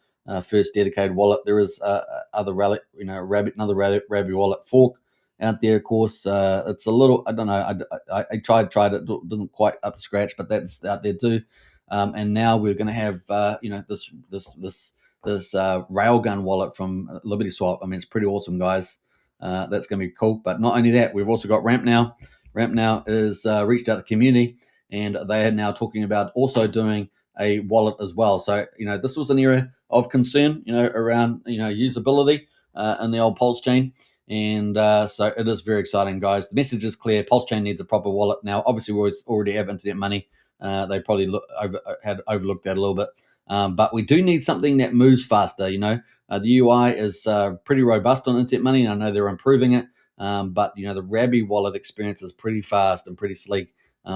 first dedicated wallet. There is other Rabbit, another Rabbit wallet fork out there. Of course, it's a little, I don't know. I tried it. It doesn't quite up to scratch, but that's out there too. And now we're going to have this railgun wallet from LibertySwap. I mean, it's pretty awesome, guys. That's going to be cool. But not only that, we've also got Ramp Now. Ramp Now is reached out to the community, and they are now talking about also doing a wallet as well. So this was an area of concern, around usability in the old PulseChain. And so it is very exciting, guys. The message is clear. PulseChain needs a proper wallet. Now, obviously, we already have internet money. They probably had overlooked that a little bit. But we do need something that moves faster. The UI is pretty robust on internet money, and I know they're improving it. But the Rabby wallet experience is pretty fast and pretty sleek.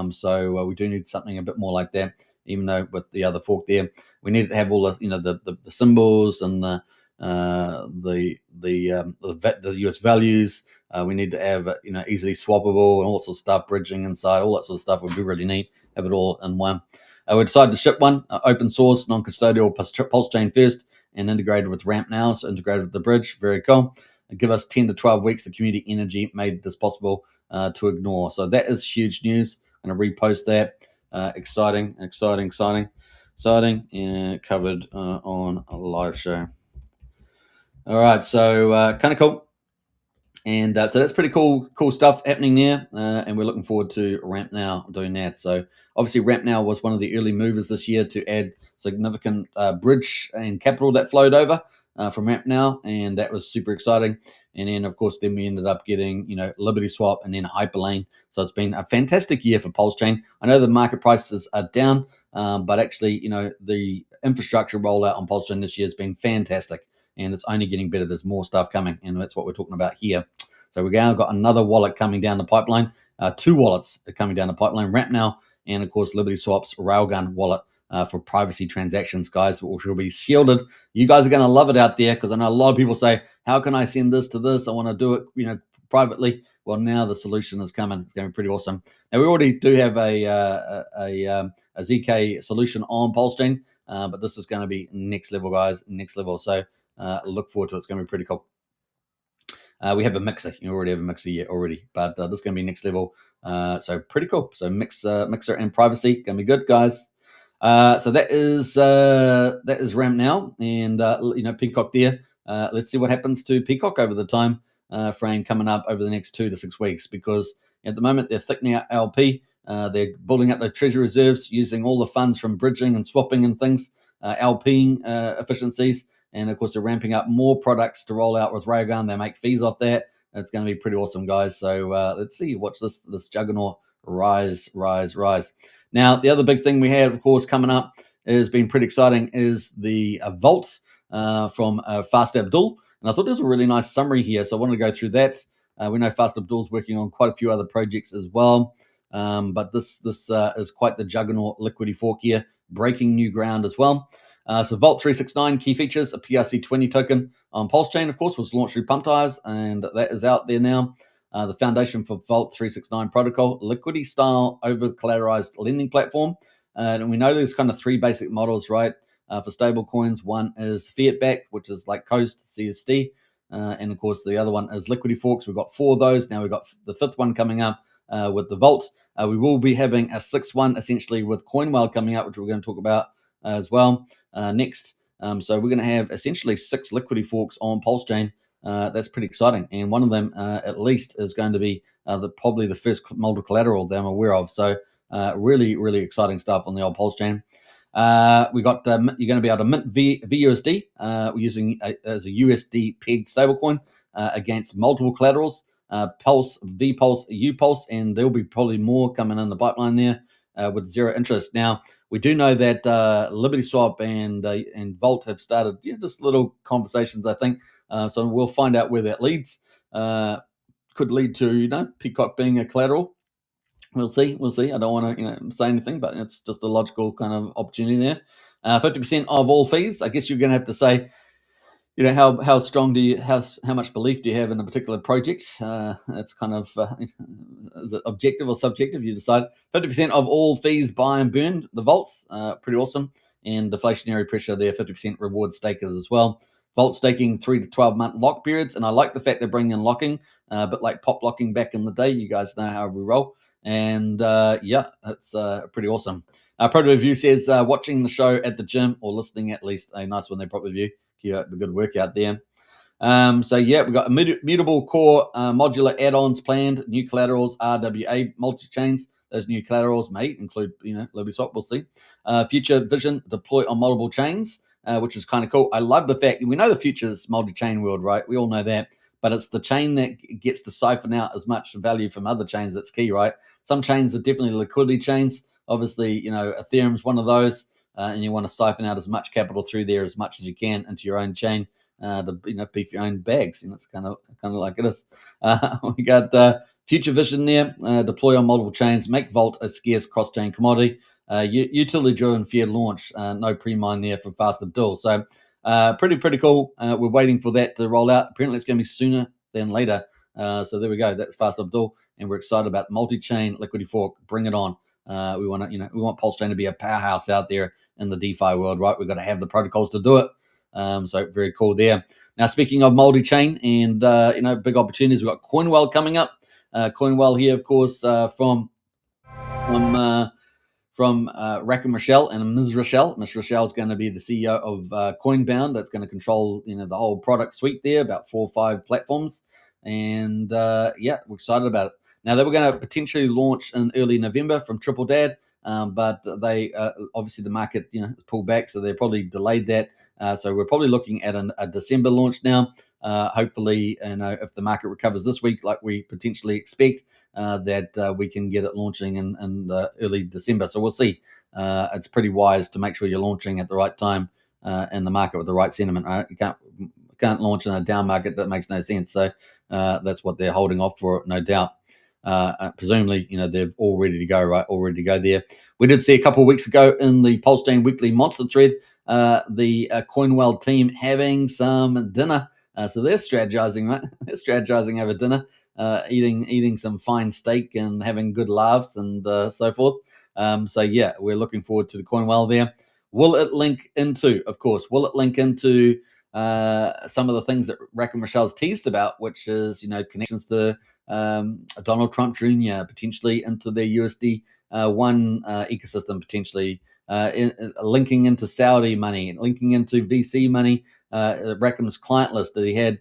So we do need something a bit more like that. Even though with the other fork there, we need to have all the symbols and the US values. We need to have easily swappable and all sorts of stuff, bridging inside, all that sort of stuff would be really neat. Have it all in one. We decided to ship one open source, non-custodial PulseChain first, and integrated with Ramp Now, so integrated with the bridge. Very cool. Give us 10 to 12 weeks. The community energy made this possible to ignore. So that is huge news. I'm going to repost that. Exciting, and covered on a live show. All right, so kind of cool. And so that's pretty cool stuff happening there. And we're looking forward to Ramp Now doing that. So obviously Ramp Now was one of the early movers this year to add significant bridge and capital that flowed over from Ramp Now. And that was super exciting. And then, of course, then we ended up getting, LibertySwap and then Hyperlane. So it's been a fantastic year for PulseChain. I know the market prices are down, but actually, the infrastructure rollout on PulseChain this year has been fantastic. And it's only getting better. There's more stuff coming, and that's what we're talking about here. So we've now got another wallet coming down the pipeline. 2 wallets are coming down the pipeline. Ramp Now, and of course, LibertySwap's Railgun wallet for privacy transactions, guys, which will be shielded. You guys are going to love it out there, because I know a lot of people say, how can I send this to this? I want to do it, privately. Well, now the solution is coming. It's going to be pretty awesome. Now, we already do have a ZK solution on PulseChain, but this is going to be next level, guys, next level. So look forward to it. It's going to be pretty cool. We have a mixer. You already have a mixer yet already, but this is going to be next level. So pretty cool. So mixer and privacy going to be good, guys. So that is Ramp Now, and Peacock there. Let's see what happens to Peacock over the time frame coming up over the next 2 to 6 weeks, because at the moment they're thickening out LP. They're building up their treasury reserves using all the funds from bridging and swapping and things, LPing efficiencies. And, of course, they're ramping up more products to roll out with Railgun. They make fees off that. It's going to be pretty awesome, guys. So let's see. Watch this juggernaut rise. Now, the other big thing we have, of course, coming up has been pretty exciting is the Vault from Fast Abdul. And I thought there was a really nice summary here, so I wanted to go through that. We know Fast Abdul's working on quite a few other projects as well. But this is quite the juggernaut liquidity fork here, breaking new ground as well. So Vault 369 key features, a PRC20 token on PulseChain, of course, was launched through Pumptires, and that is out there now. The foundation for Vault 369 protocol, liquidity style over collateralized lending platform. And we know there's kind of 3 basic models, right? For stable coins. One is fiat backed, which is like Coast, CSD. And of course, the other one is liquidity forks. We've got 4 of those. Now we've got the 5th one coming up with the Vault. We will be having a 6th one essentially with CoinWell coming up, which we're going to talk about as well next. So we're going to have essentially 6 liquidity forks on PulseChain. That's pretty exciting, and one of them at least is going to be probably the first multi-collateral that I'm aware of. So really exciting stuff on the old PulseChain. We got you're going to be able to mint VUSD. We're using as a USD pegged stablecoin against multiple collaterals. Pulse, VPulse, UPulse, and there'll be probably more coming in the pipeline there with zero interest. Now, we do know that LibertySwap and Vault have started just little conversations, I think. So we'll find out where that leads. Could lead to Peacock being a collateral. We'll see. I don't want to say anything, but it's just a logical kind of opportunity there. 50% of all fees. I guess you're going to have to say, how strong how much belief do you have in a particular project? That's kind of is it objective or subjective? You decide. 50% of all fees buy and burn the vaults. Pretty awesome. and deflationary pressure there, 50% reward stakers as well. Vault staking 3 to 12 month lock periods, and I like the fact they're bringing in locking, but like pop locking back in the day. You guys know how we roll, and yeah, it's pretty awesome. Proto Review says watching the show at the gym or listening at least. A nice one there, Proto Review. Keep up the good work out there. So yeah, we've got immutable core modular add-ons planned, new collaterals, RWA multi-chains. Those new collaterals may include, LibertySwap, we'll see. Future vision, deploy on multiple chains, which is kind of cool. I love the fact, we know the future is multi-chain world, right? We all know that, but it's the chain that gets to siphon out as much value from other chains that's key, right? Some chains are definitely liquidity chains. Obviously, Ethereum's one of those, and you want to siphon out as much capital through there as much as you can into your own chain. To beef your own bags, it's kind of like it is. We got future vision there. Deploy on multiple chains. Make Vault a scarce cross-chain commodity. Utility-driven fiat launch. No pre-mine there for Fast Abdul. So pretty cool. We're waiting for that to roll out. Apparently, it's going to be sooner than later. So there we go. That's Fast Abdul, and we're excited about multi-chain liquidity fork. Bring it on. We want PulseChain to be a powerhouse out there in the DeFi world, right? We've got to have the protocols to do it. So very cool there. Now, speaking of multi-chain and big opportunities, we've got CoinWell coming up. CoinWell here, of course, from Rakim Rochelle and Ms. Rochelle. Ms. Rochelle is going to be the CEO of Coinbound. That's going to control the whole product suite there, about 4 or 5 platforms. And yeah, we're excited about it. Now, they were going to potentially launch in early November from Triple Dad, but they obviously the market pulled back, so they probably delayed that. So we're probably looking at a December launch now. Hopefully, if the market recovers this week, like we potentially expect, that we can get it launching in early December. So we'll see. It's pretty wise to make sure you're launching at the right time in the market with the right sentiment. Right? You can't launch in a down market. That makes no sense. So that's what they're holding off for, no doubt. Presumably, they're all ready to go, right? All ready to go there. We did see a couple of weeks ago in the PulseChain Weekly Monster thread, the CoinWell team having some dinner. So they're strategizing, right? They're strategizing over dinner, eating some fine steak and having good laughs and so forth. So yeah, we're looking forward to the CoinWell there. Will it link into some of the things that Rakim Rochelle's teased about, which is, connections to Donald Trump Jr., potentially into their USD one ecosystem, potentially linking into Saudi money, linking into VC money, Rakim's client list that he had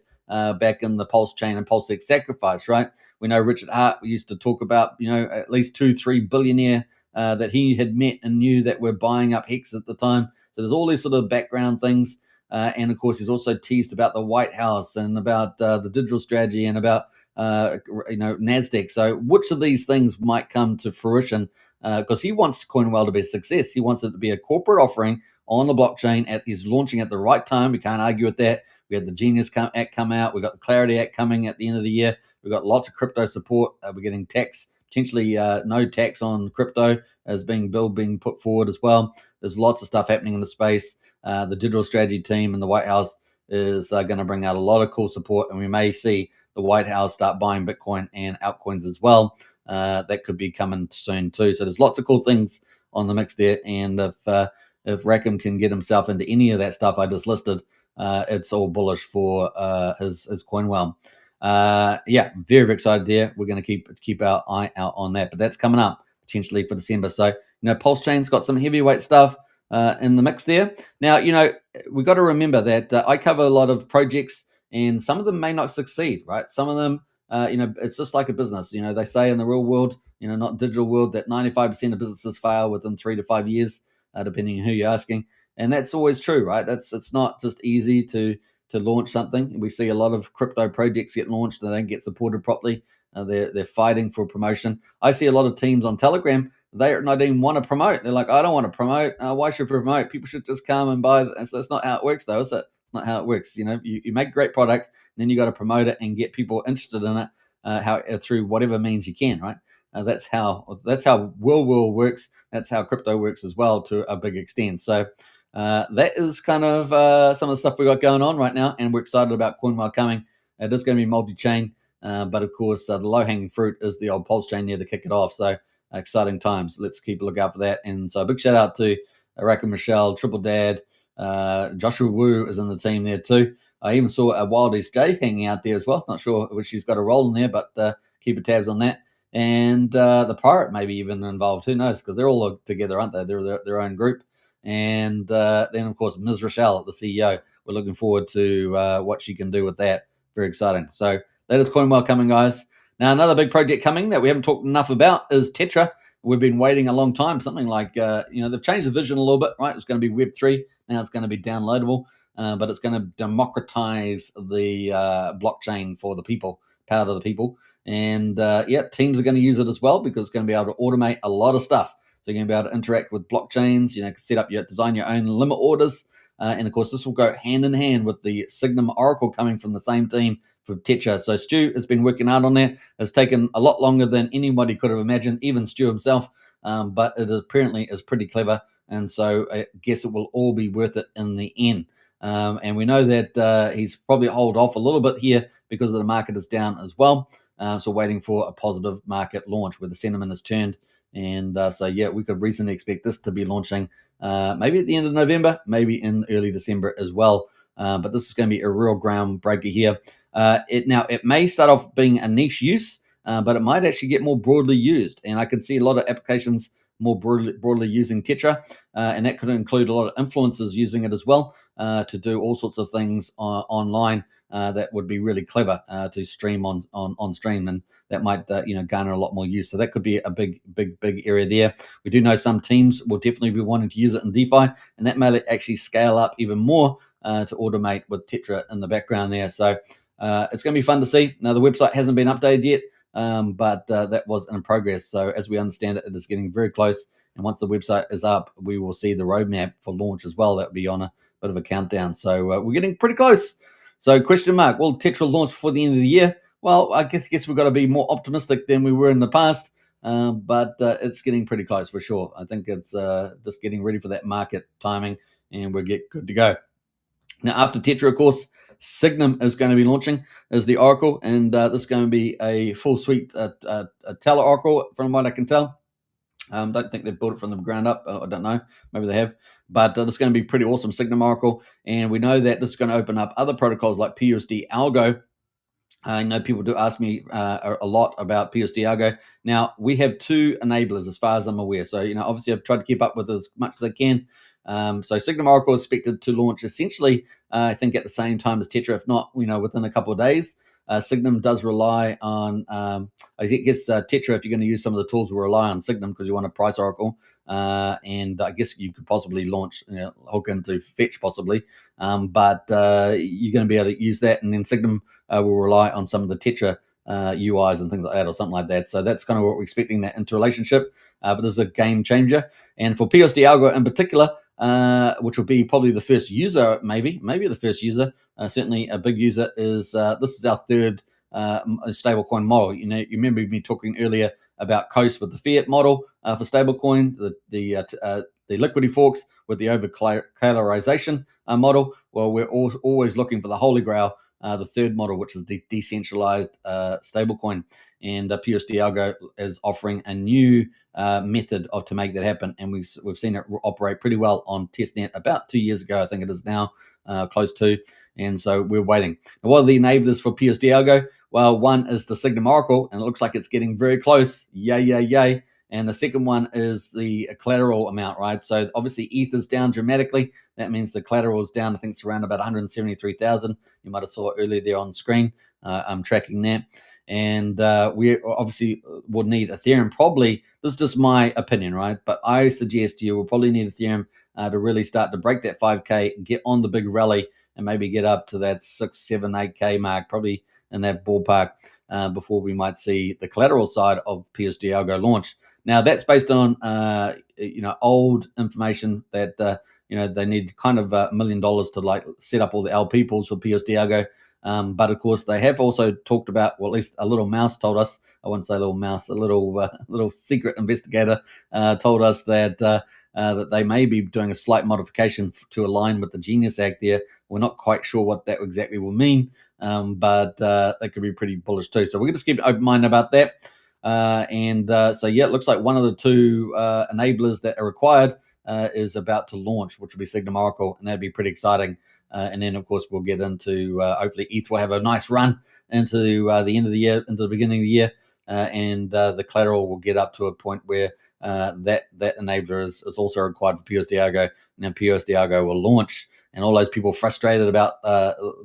back in the PulseChain and PulseX sacrifice, right? We know Richard Hart used to talk about, at least 2-3 billionaire that he had met and knew that were buying up Hex at the time. So there's all these sort of background things. And of course, he's also teased about the White House and about the digital strategy and about NASDAQ. So which of these things might come to fruition? Because he wants CoinWell to be a success. He wants it to be a corporate offering on the blockchain. He's launching at the right time. We can't argue with that. We had the Genius Act come out. We've got the Clarity Act coming at the end of the year. We've got lots of crypto support. We're getting tax, potentially no tax on crypto as being put forward as well. There's lots of stuff happening in the space. The digital strategy team in the White House is going to bring out a lot of cool support, and we may see the White House start buying Bitcoin and altcoins as well. That could be coming soon too. So there's lots of cool things on the mix there. And if Rakim can get himself into any of that stuff I just listed, it's all bullish for his CoinWell. Yeah, very, very excited there. We're going to keep our eye out on that. But that's coming up potentially for December. So PulseChain's got some heavyweight stuff in the mix there. Now, we've got to remember that I cover a lot of projects, and some of them may not succeed, right? Some of them, it's just like a business. They say in the real world, not digital world, that 95% of businesses fail within 3 to 5 years, depending on who you're asking. And that's always true, right? It's not just easy to launch something. We see a lot of crypto projects get launched and they don't get supported properly. They're fighting for promotion. I see a lot of teams on Telegram, they don't even want to promote. They're like, I don't want to promote. Why should I promote? People should just come and buy. And so that's not how it works, though, is it? It's not how it works. You make great product, then you got to promote it and get people interested in it through whatever means you can, right? That's how world works. That's how crypto works as well to a big extent. So that is kind of some of the stuff we got going on right now, and we're excited about CoinWell coming. It is going to be multi-chain, but of course the low-hanging fruit is the old PulseChain there to kick it off. So exciting times. Let's keep a lookout for that. And so a big shout out to Rakim Michelle, Triple Dad, Joshua Wu is in the team there too. I even saw a Wild East J hanging out there as well. Not sure if she's got a role in there, but keep tabs on that. And the Pirate maybe even involved. Who knows? Because they're all together, aren't they? They're their own group. And then, of course, Ms. Rochelle, the CEO. We're looking forward to what she can do with that. Very exciting. So that is CoinWell coming, guys. Now, another big project coming that we haven't talked enough about is Tetra. We've been waiting a long time. Something like, they've changed the vision a little bit, right? It's going to be Web3. Now it's going to be downloadable. But it's going to democratize the blockchain for the people, power to the people. And teams are going to use it as well because it's going to be able to automate a lot of stuff. So you're going to be able to interact with blockchains, set up design your own limit orders. And of course, this will go hand in hand with the Signum Oracle coming from the same team for Tetra. So Stu has been working hard on that. It's taken a lot longer than anybody could have imagined, even Stu himself. But it apparently is pretty clever. And so I guess it will all be worth it in the end. And we know that he's probably hold off a little bit here because the market is down as well. So waiting for a positive market launch where the sentiment has turned. And we could reasonably expect this to be launching maybe at the end of November, maybe in early December as well. But this is going to be a real groundbreaker here. It may start off being a niche use, but it might actually get more broadly used. And I can see a lot of applications more broadly using Tetra, and that could include a lot of influencers using it as well to do all sorts of things online that would be really clever to stream on stream, and that might garner a lot more use. So that could be a big area there. We do know some teams will definitely be wanting to use it in DeFi, and that may actually scale up even more to automate with Tetra in the background there. So it's going to be fun to see. Now the website hasn't been updated yet. But that was in progress. So as we understand it, it is getting very close. And once the website is up, we will see the roadmap for launch as well. That will be on a bit of a countdown. So we're getting pretty close. So question mark, will Tetra launch before the end of the year? Well, I guess we've got to be more optimistic than we were in the past. But it's getting pretty close for sure. I think it's just getting ready for that market timing, and we'll get good to go. Now, after Tetra, of course, Signum is going to be launching as the Oracle, and this is going to be a full suite Teller Oracle, from what I can tell. Don't think they've built it from the ground up. I don't know. Maybe they have. But this is going to be pretty awesome, Signum Oracle. And we know that this is going to open up other protocols like PUSD ALGO. I know people do ask me a lot about PUSD ALGO. Now, we have two enablers as far as I'm aware. So, obviously I've tried to keep up with as much as I can. So Signum Oracle is expected to launch essentially, I think, at the same time as Tetra, if not, within a couple of days. Signum does rely on, I guess, Tetra, if you're going to use some of the tools, will rely on Signum because you want a price Oracle. And I guess you could possibly launch, hook into Fetch possibly. But you're going to be able to use that. And then Signum will rely on some of the Tetra UIs and things like that, or something like that. So that's kind of what we're expecting, that interrelationship. But this is a game changer. And for PUSD ALGO in particular, which will be probably the first user, maybe the first user, certainly a big user, is this is our third stablecoin model. You remember me talking earlier about Coast with the fiat model for stablecoin, the liquidity forks with the over collateralization model. Well, we're always looking for the holy grail, the third model, which is the decentralized stablecoin. And PUSD ALGO is offering a new method to make that happen, and we've seen it operate pretty well on testnet about 2 years ago. I think it is now close to, and so we're waiting. Now, what are the enablers for PUSD ALGO? Well, one is the Signum Oracle, and it looks like it's getting very close. Yay. And the second one is the collateral amount, right? So obviously ETH is down dramatically. That means the collateral is down. I think it's around about 173,000. You might have saw it earlier there on screen. I'm tracking that. And we obviously will need Ethereum. Probably, this is just my opinion, right? But I suggest you will probably need Ethereum to really start to break that 5K, get on the big rally, and maybe get up to that 6, 7, 8K mark, probably in that ballpark, before we might see the collateral side of PUSD ALGO launch. Now, that's based on old information that they need kind of $1 million to set up all the LP pools for PUSD ALGO. But of course, they have also talked about, well, at least a little mouse told us, I wouldn't say little mouse, a little secret investigator told us that they may be doing a slight modification to align with the Genius Act there. We're not quite sure what that exactly will mean, but that could be pretty bullish too. So we're going to keep an open mind about that. It looks like one of the two enablers that are required is about to launch, which will be Signum Oracle, and that'd be pretty exciting. And then, of course, we'll get into hopefully ETH will have a nice run into the end of the year, into the beginning of the year, and the collateral will get up to a point where that enabler is also required for PUSD ALGO, and then PUSD ALGO will launch. And all those people frustrated about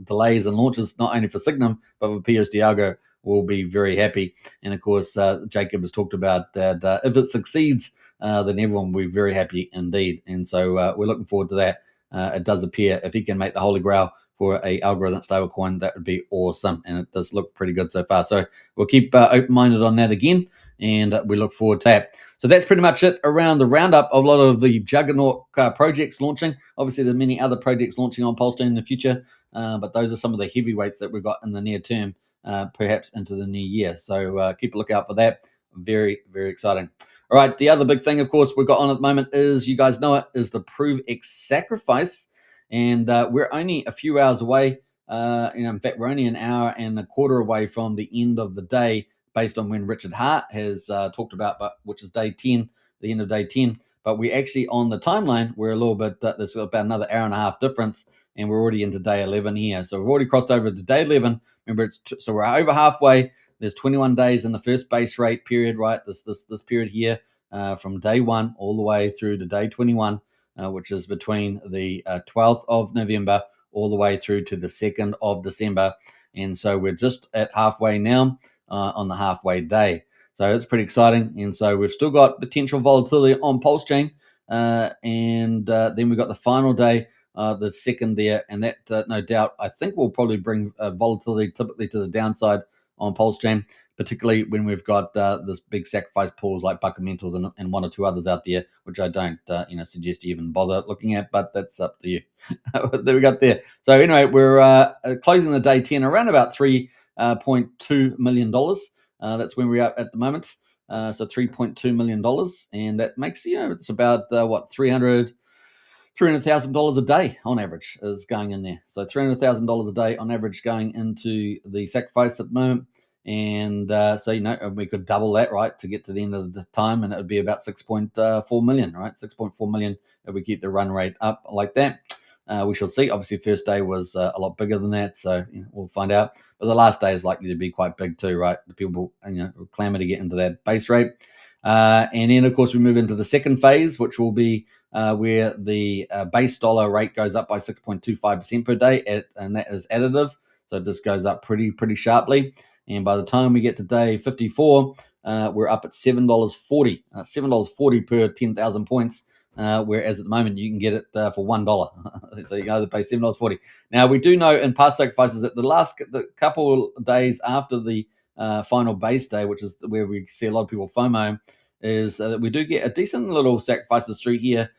delays and launches, not only for Signum, but for PUSD ALGO, will be very happy. And of course, Jacob has talked about that if it succeeds, then everyone will be very happy indeed. And so we're looking forward to that. It does appear if he can make the holy grail for a algorithm stablecoin, that would be awesome. And it does look pretty good so far. So we'll keep open-minded on that again, and we look forward to that. So that's pretty much it around the roundup of a lot of the juggernaut projects launching. Obviously, there are many other projects launching on PulseChain in the future, but those are some of the heavyweights that we've got in the near term, perhaps into the new year. So keep a lookout for that. Very, very exciting. All right, the other big thing, of course, we've got on at the moment is, you guys know it, is the ProveX sacrifice. And we're only a few hours away. In fact, we're only an hour and a quarter away from the end of the day, based on when Richard Hart has talked about, which is day 10, the end of day 10. But we actually, on the timeline, we're a little bit, there's about another hour and a half difference, and we're already into day 11 here. So we've already crossed over to day 11. Remember, so we're over halfway. There's 21 days in the first base rate period, right? This period here, from day 1 all the way through to day 21, which is between the 12th of November all the way through to the 2nd of December. And so we're just at halfway now on the halfway day. So it's pretty exciting. And so we've still got potential volatility on PulseChain. And then we've got the final day, the second there. And that, no doubt, I think will probably bring volatility typically to the downside on PulseChain, particularly when we've got this big sacrifice pools like Buckamentals and one or two others out there, which I don't suggest you even bother looking at, but that's up to you. There we got there. So anyway, we're closing the day 10 around about $3.2 million. That's when we're at the moment. So $3.2 million, and that makes, it's about $300,000 a day on average is going in there. So $300,000 a day on average going into the sacrifice at the moment. And so, we could double that, right, to get to the end of the time, and it would be about 6.4 million, right? 6.4 million if we keep the run rate up like that. We shall see. Obviously, first day was a lot bigger than that, so we'll find out. But the last day is likely to be quite big too, right? The people clamor to get into that base rate. And then, of course, we move into the second phase, which will be where the base dollar rate goes up by 6.25% per day, and that is additive. So it just goes up pretty sharply. And by the time we get to day 54, we're up at $7.40, $7.40 per 10,000 points. Whereas at the moment you can get it for $1. So you either pay $7.40. Now we do know in past sacrifices that the couple of days after the final base day, which is where we see a lot of people FOMO, is that we do get a decent little sacrifices through here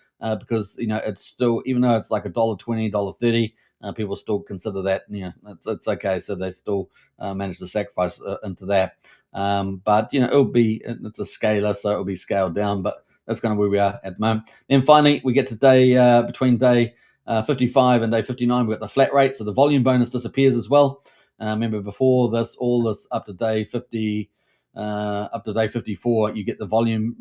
because it's still, even though it's like $1.20, $1.30. People still consider that it's okay, so they still manage to sacrifice into that. But it's a scalar, so it'll be scaled down. But that's kind of where we are at the moment. Then finally, we get to between day 55 and day 59, we've got the flat rate, so the volume bonus disappears as well. Remember before this, all this up to day 50. Up to day 54, you get the volume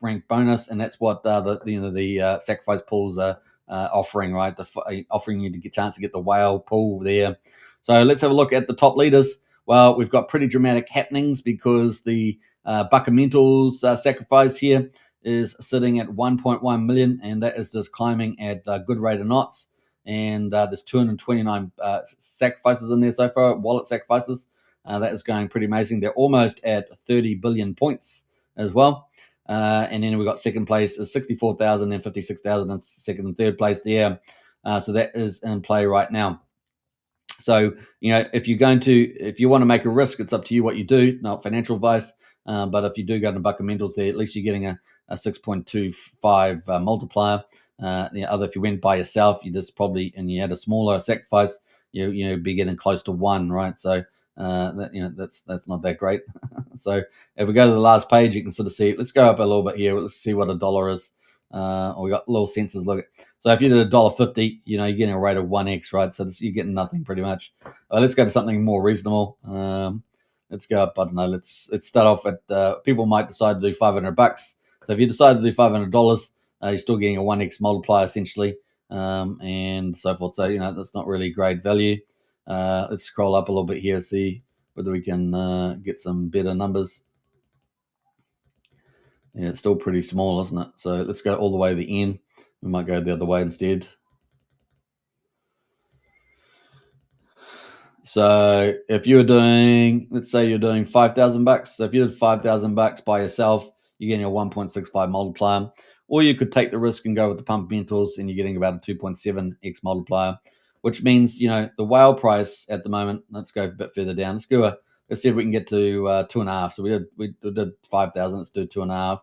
rank bonus, and that's what the sacrifice pools are offering, right? Offering you to get a chance to get the whale pool there. So let's have a look at the top leaders. Well, we've got pretty dramatic happenings because the Buckamentals sacrifice here is sitting at 1.1 million, and that is just climbing at a good rate of knots. And there's 229 sacrifices in there so far, wallet sacrifices. That is going pretty amazing. They're almost at 30 billion points as well. And then we've got second place is 64,000 and 56,000 and second and third place there. So that is in play right now. So, if you want to make a risk, it's up to you what you do, not financial advice. But if you do go to Buckamentals there, at least you're getting a 6.25 multiplier. If you went by yourself, you just probably, and you had a smaller sacrifice, you'd be getting close to 1, right? So, that's not that great. So if we go to the last page, you can sort of see, let's go up a little bit here. Let's see what $1 is. We got little sensors. Look at, so if you did $1.50, you're getting a rate of 1x, right? So you're getting nothing pretty much. Let's go to something more reasonable. Let's go up. I don't know. Let's start off at, people might decide to do $500. So if you decide to do $500, you're still getting a 1x multiplier essentially, and so forth. So, that's not really great value. Let's scroll up a little bit here, see whether we can get some better numbers. Yeah, it's still pretty small, isn't it? So let's go all the way to the end. We might go the other way instead. So if you're doing, let's say you're doing $5,000. So if you did $5,000 by yourself, you're getting a 1.65 multiplier. Or you could take the risk and go with the fundamentals, and you're getting about a 2.7x multiplier, which means, the whale price at the moment, let's go a bit further down. Let's see if we can get to 2.5. So we did 5,000, let's do 2.5.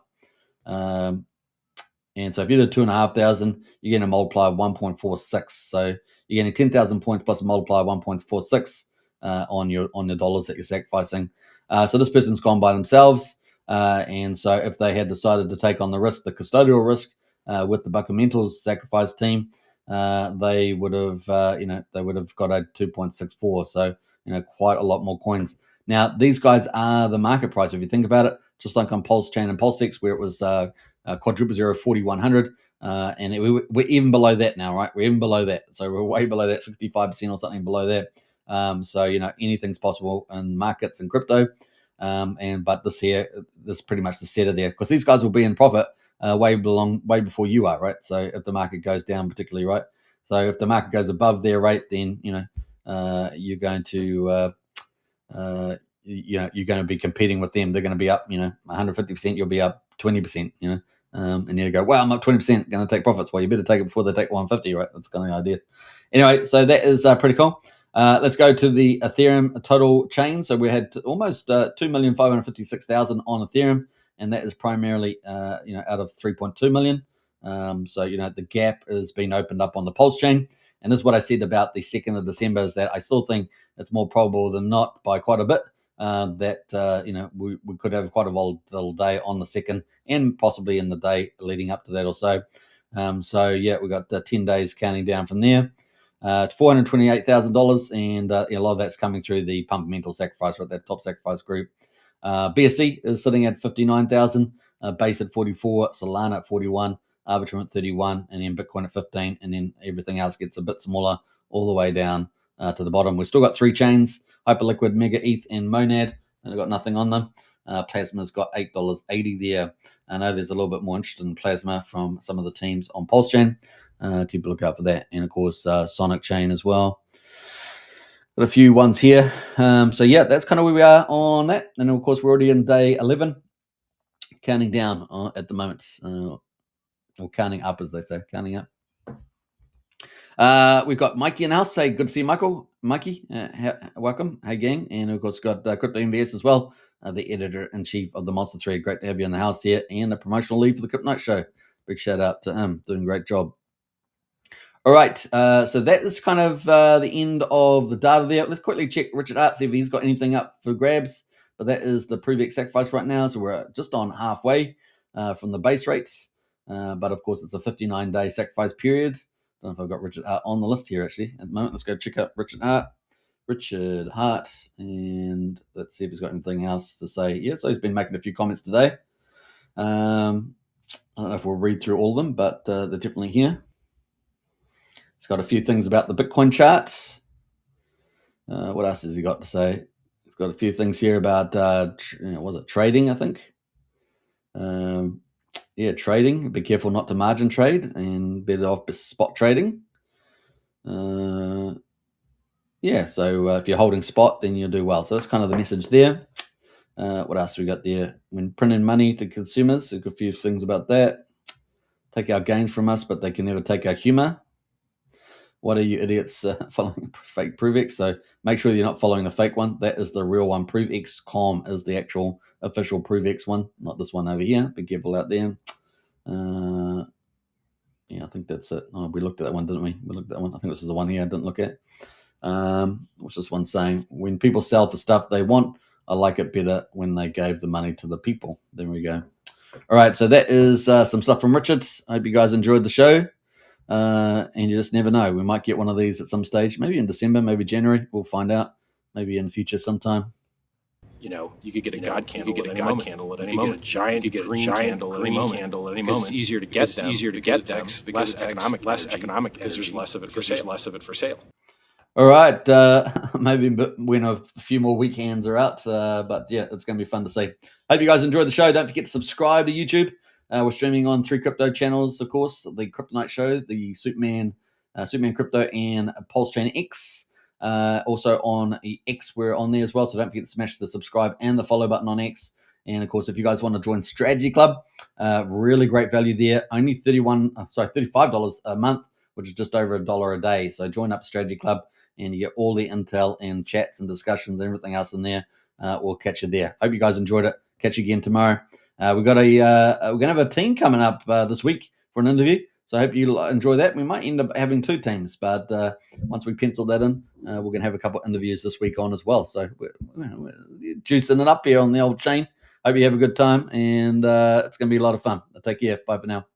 And so if you did 2,500, you're getting a multiplier of 1.46. So you're getting 10,000 points plus a multiplier of 1.46 on your dollars that you're sacrificing. So this person's gone by themselves. And so if they had decided to take on the risk, the custodial risk, with the Buckamentals sacrifice team, they would have, got a 2.64. So, quite a lot more coins. Now, these guys are the market price. If you think about it, just like on PulseChain and PulseX, where it was quadruple zero 4,100, and we're even below that now, right? We're even below that, so we're way below that, 65% or something below that. So anything's possible in markets and crypto, but this is pretty much the setter there, because these guys will be in profit way before you are, right? So if the market goes down, particularly, right? So if the market goes above their rate, then you're going to you're going to be competing with them. They're going to be up 150%, you'll be up 20%, and you go, well, I'm up 20%, going to take profits. Well, you better take it before they take 150, right? That's kind of the idea. Anyway, so that is pretty cool. Let's go to the Ethereum total chain. So we had almost 2,556,000 on Ethereum, and that is primarily out of 3.2 million. So the gap is being opened up on the PulseChain, and this is what I said about the 2nd of December, is that I still think it's more probable than not, by quite a bit, that we could have quite a volatile day on the 2nd, and possibly in the day leading up to that or so. So yeah, we've got 10 days counting down from there. It's $428,000, and a lot of that's coming through the Pump sacrifice, right? That top sacrifice group. BSC is sitting at 59,000, Base at 44, Solana at 41, Arbitrum at 31, and then Bitcoin at 15, and then everything else gets a bit smaller all the way down to the bottom. We've still got 3 chains: Hyperliquid, Mega ETH, and Monad, and they've got nothing on them. Plasma's got $8.80 there. I know there's a little bit more interest in Plasma from some of the teams on PulseChain. Keep a lookout for that. And of course, Sonic Chain as well. Got a few ones here. So yeah, that's kind of where we are on that. And of course, we're already in day 11, counting down at the moment, or counting up, as they say, counting up. We've got Mikey in the house. Hey, good to see you, Mikey. Welcome. Hey, gang. And of course, got Crypto MBS as well, the editor-in-chief of the Monster Thread. Great to have you in the house here, and a promotional lead for the Crypto Night Show. Big shout out to him, doing a great job. All right, so that is kind of the end of the data there. Let's quickly check Richard Hart, see if he's got anything up for grabs. But that is the ProveX sacrifice right now, so we're just on halfway from the base rates. But of course, it's a 59-day sacrifice period. I don't know if I've got Richard Hart on the list here, actually, at the moment. Let's go check out Richard Hart, and let's see if he's got anything else to say. Yeah, so he's been making a few comments today. I don't know if we'll read through all of them, but they're definitely here. He's got a few things about the Bitcoin chart. What else has he got to say? He's got a few things here about, was it trading, I think? Yeah, trading. Be careful not to margin trade, and better off spot trading. Yeah, so if you're holding spot, then you'll do well. So that's kind of the message there. What else we got there? When printing money to consumers, there's a few things about that. Take our gains from us, but they can never take our humor. What are you idiots following fake ProveX? So make sure you're not following the fake one. That is the real one. ProveX.com is the actual official ProveX one, not this one over here. Be careful out there. Yeah, I think that's it. Oh, we looked at that one, didn't we? We looked at that one. I think this is the one here I didn't look at. What's this one saying? When people sell for stuff they want, I like it better when they gave the money to the people. There we go. All right, so that is some stuff from Richard. I hope you guys enjoyed the show. And you just never know. We might get one of these at some stage, maybe in December, maybe January. We'll find out. Maybe in the future sometime. you could get a God candle at any moment. You could get a giant green candle at any moment. It's easier to get them. It's easier to get them. Less economic because there's less of it for sale. All right. Maybe when a few more weekends are out. But yeah, it's going to be fun to see. Hope you guys enjoyed the show. Don't forget to subscribe to YouTube. We're streaming on 3 crypto channels, of course. The Crypto Night Show, the Superman Crypto, and PulseChain X. Also on X, we're on there as well. So don't forget to smash the subscribe and the follow button on X. And of course, if you guys want to join Strategy Club, really great value there. Only $35 a month, which is just over $1 a day. So join up Strategy Club, and you get all the intel and chats and discussions and everything else in there. We'll catch you there. Hope you guys enjoyed it. Catch you again tomorrow. We're gonna have a team coming up this week for an interview. So I hope you enjoy that. We might end up having 2 teams, but once we pencil that in, we're gonna have a couple of interviews this week on as well. So we're juicing it up here on the old chain. Hope you have a good time, and it's gonna be a lot of fun. Take care. Bye for now.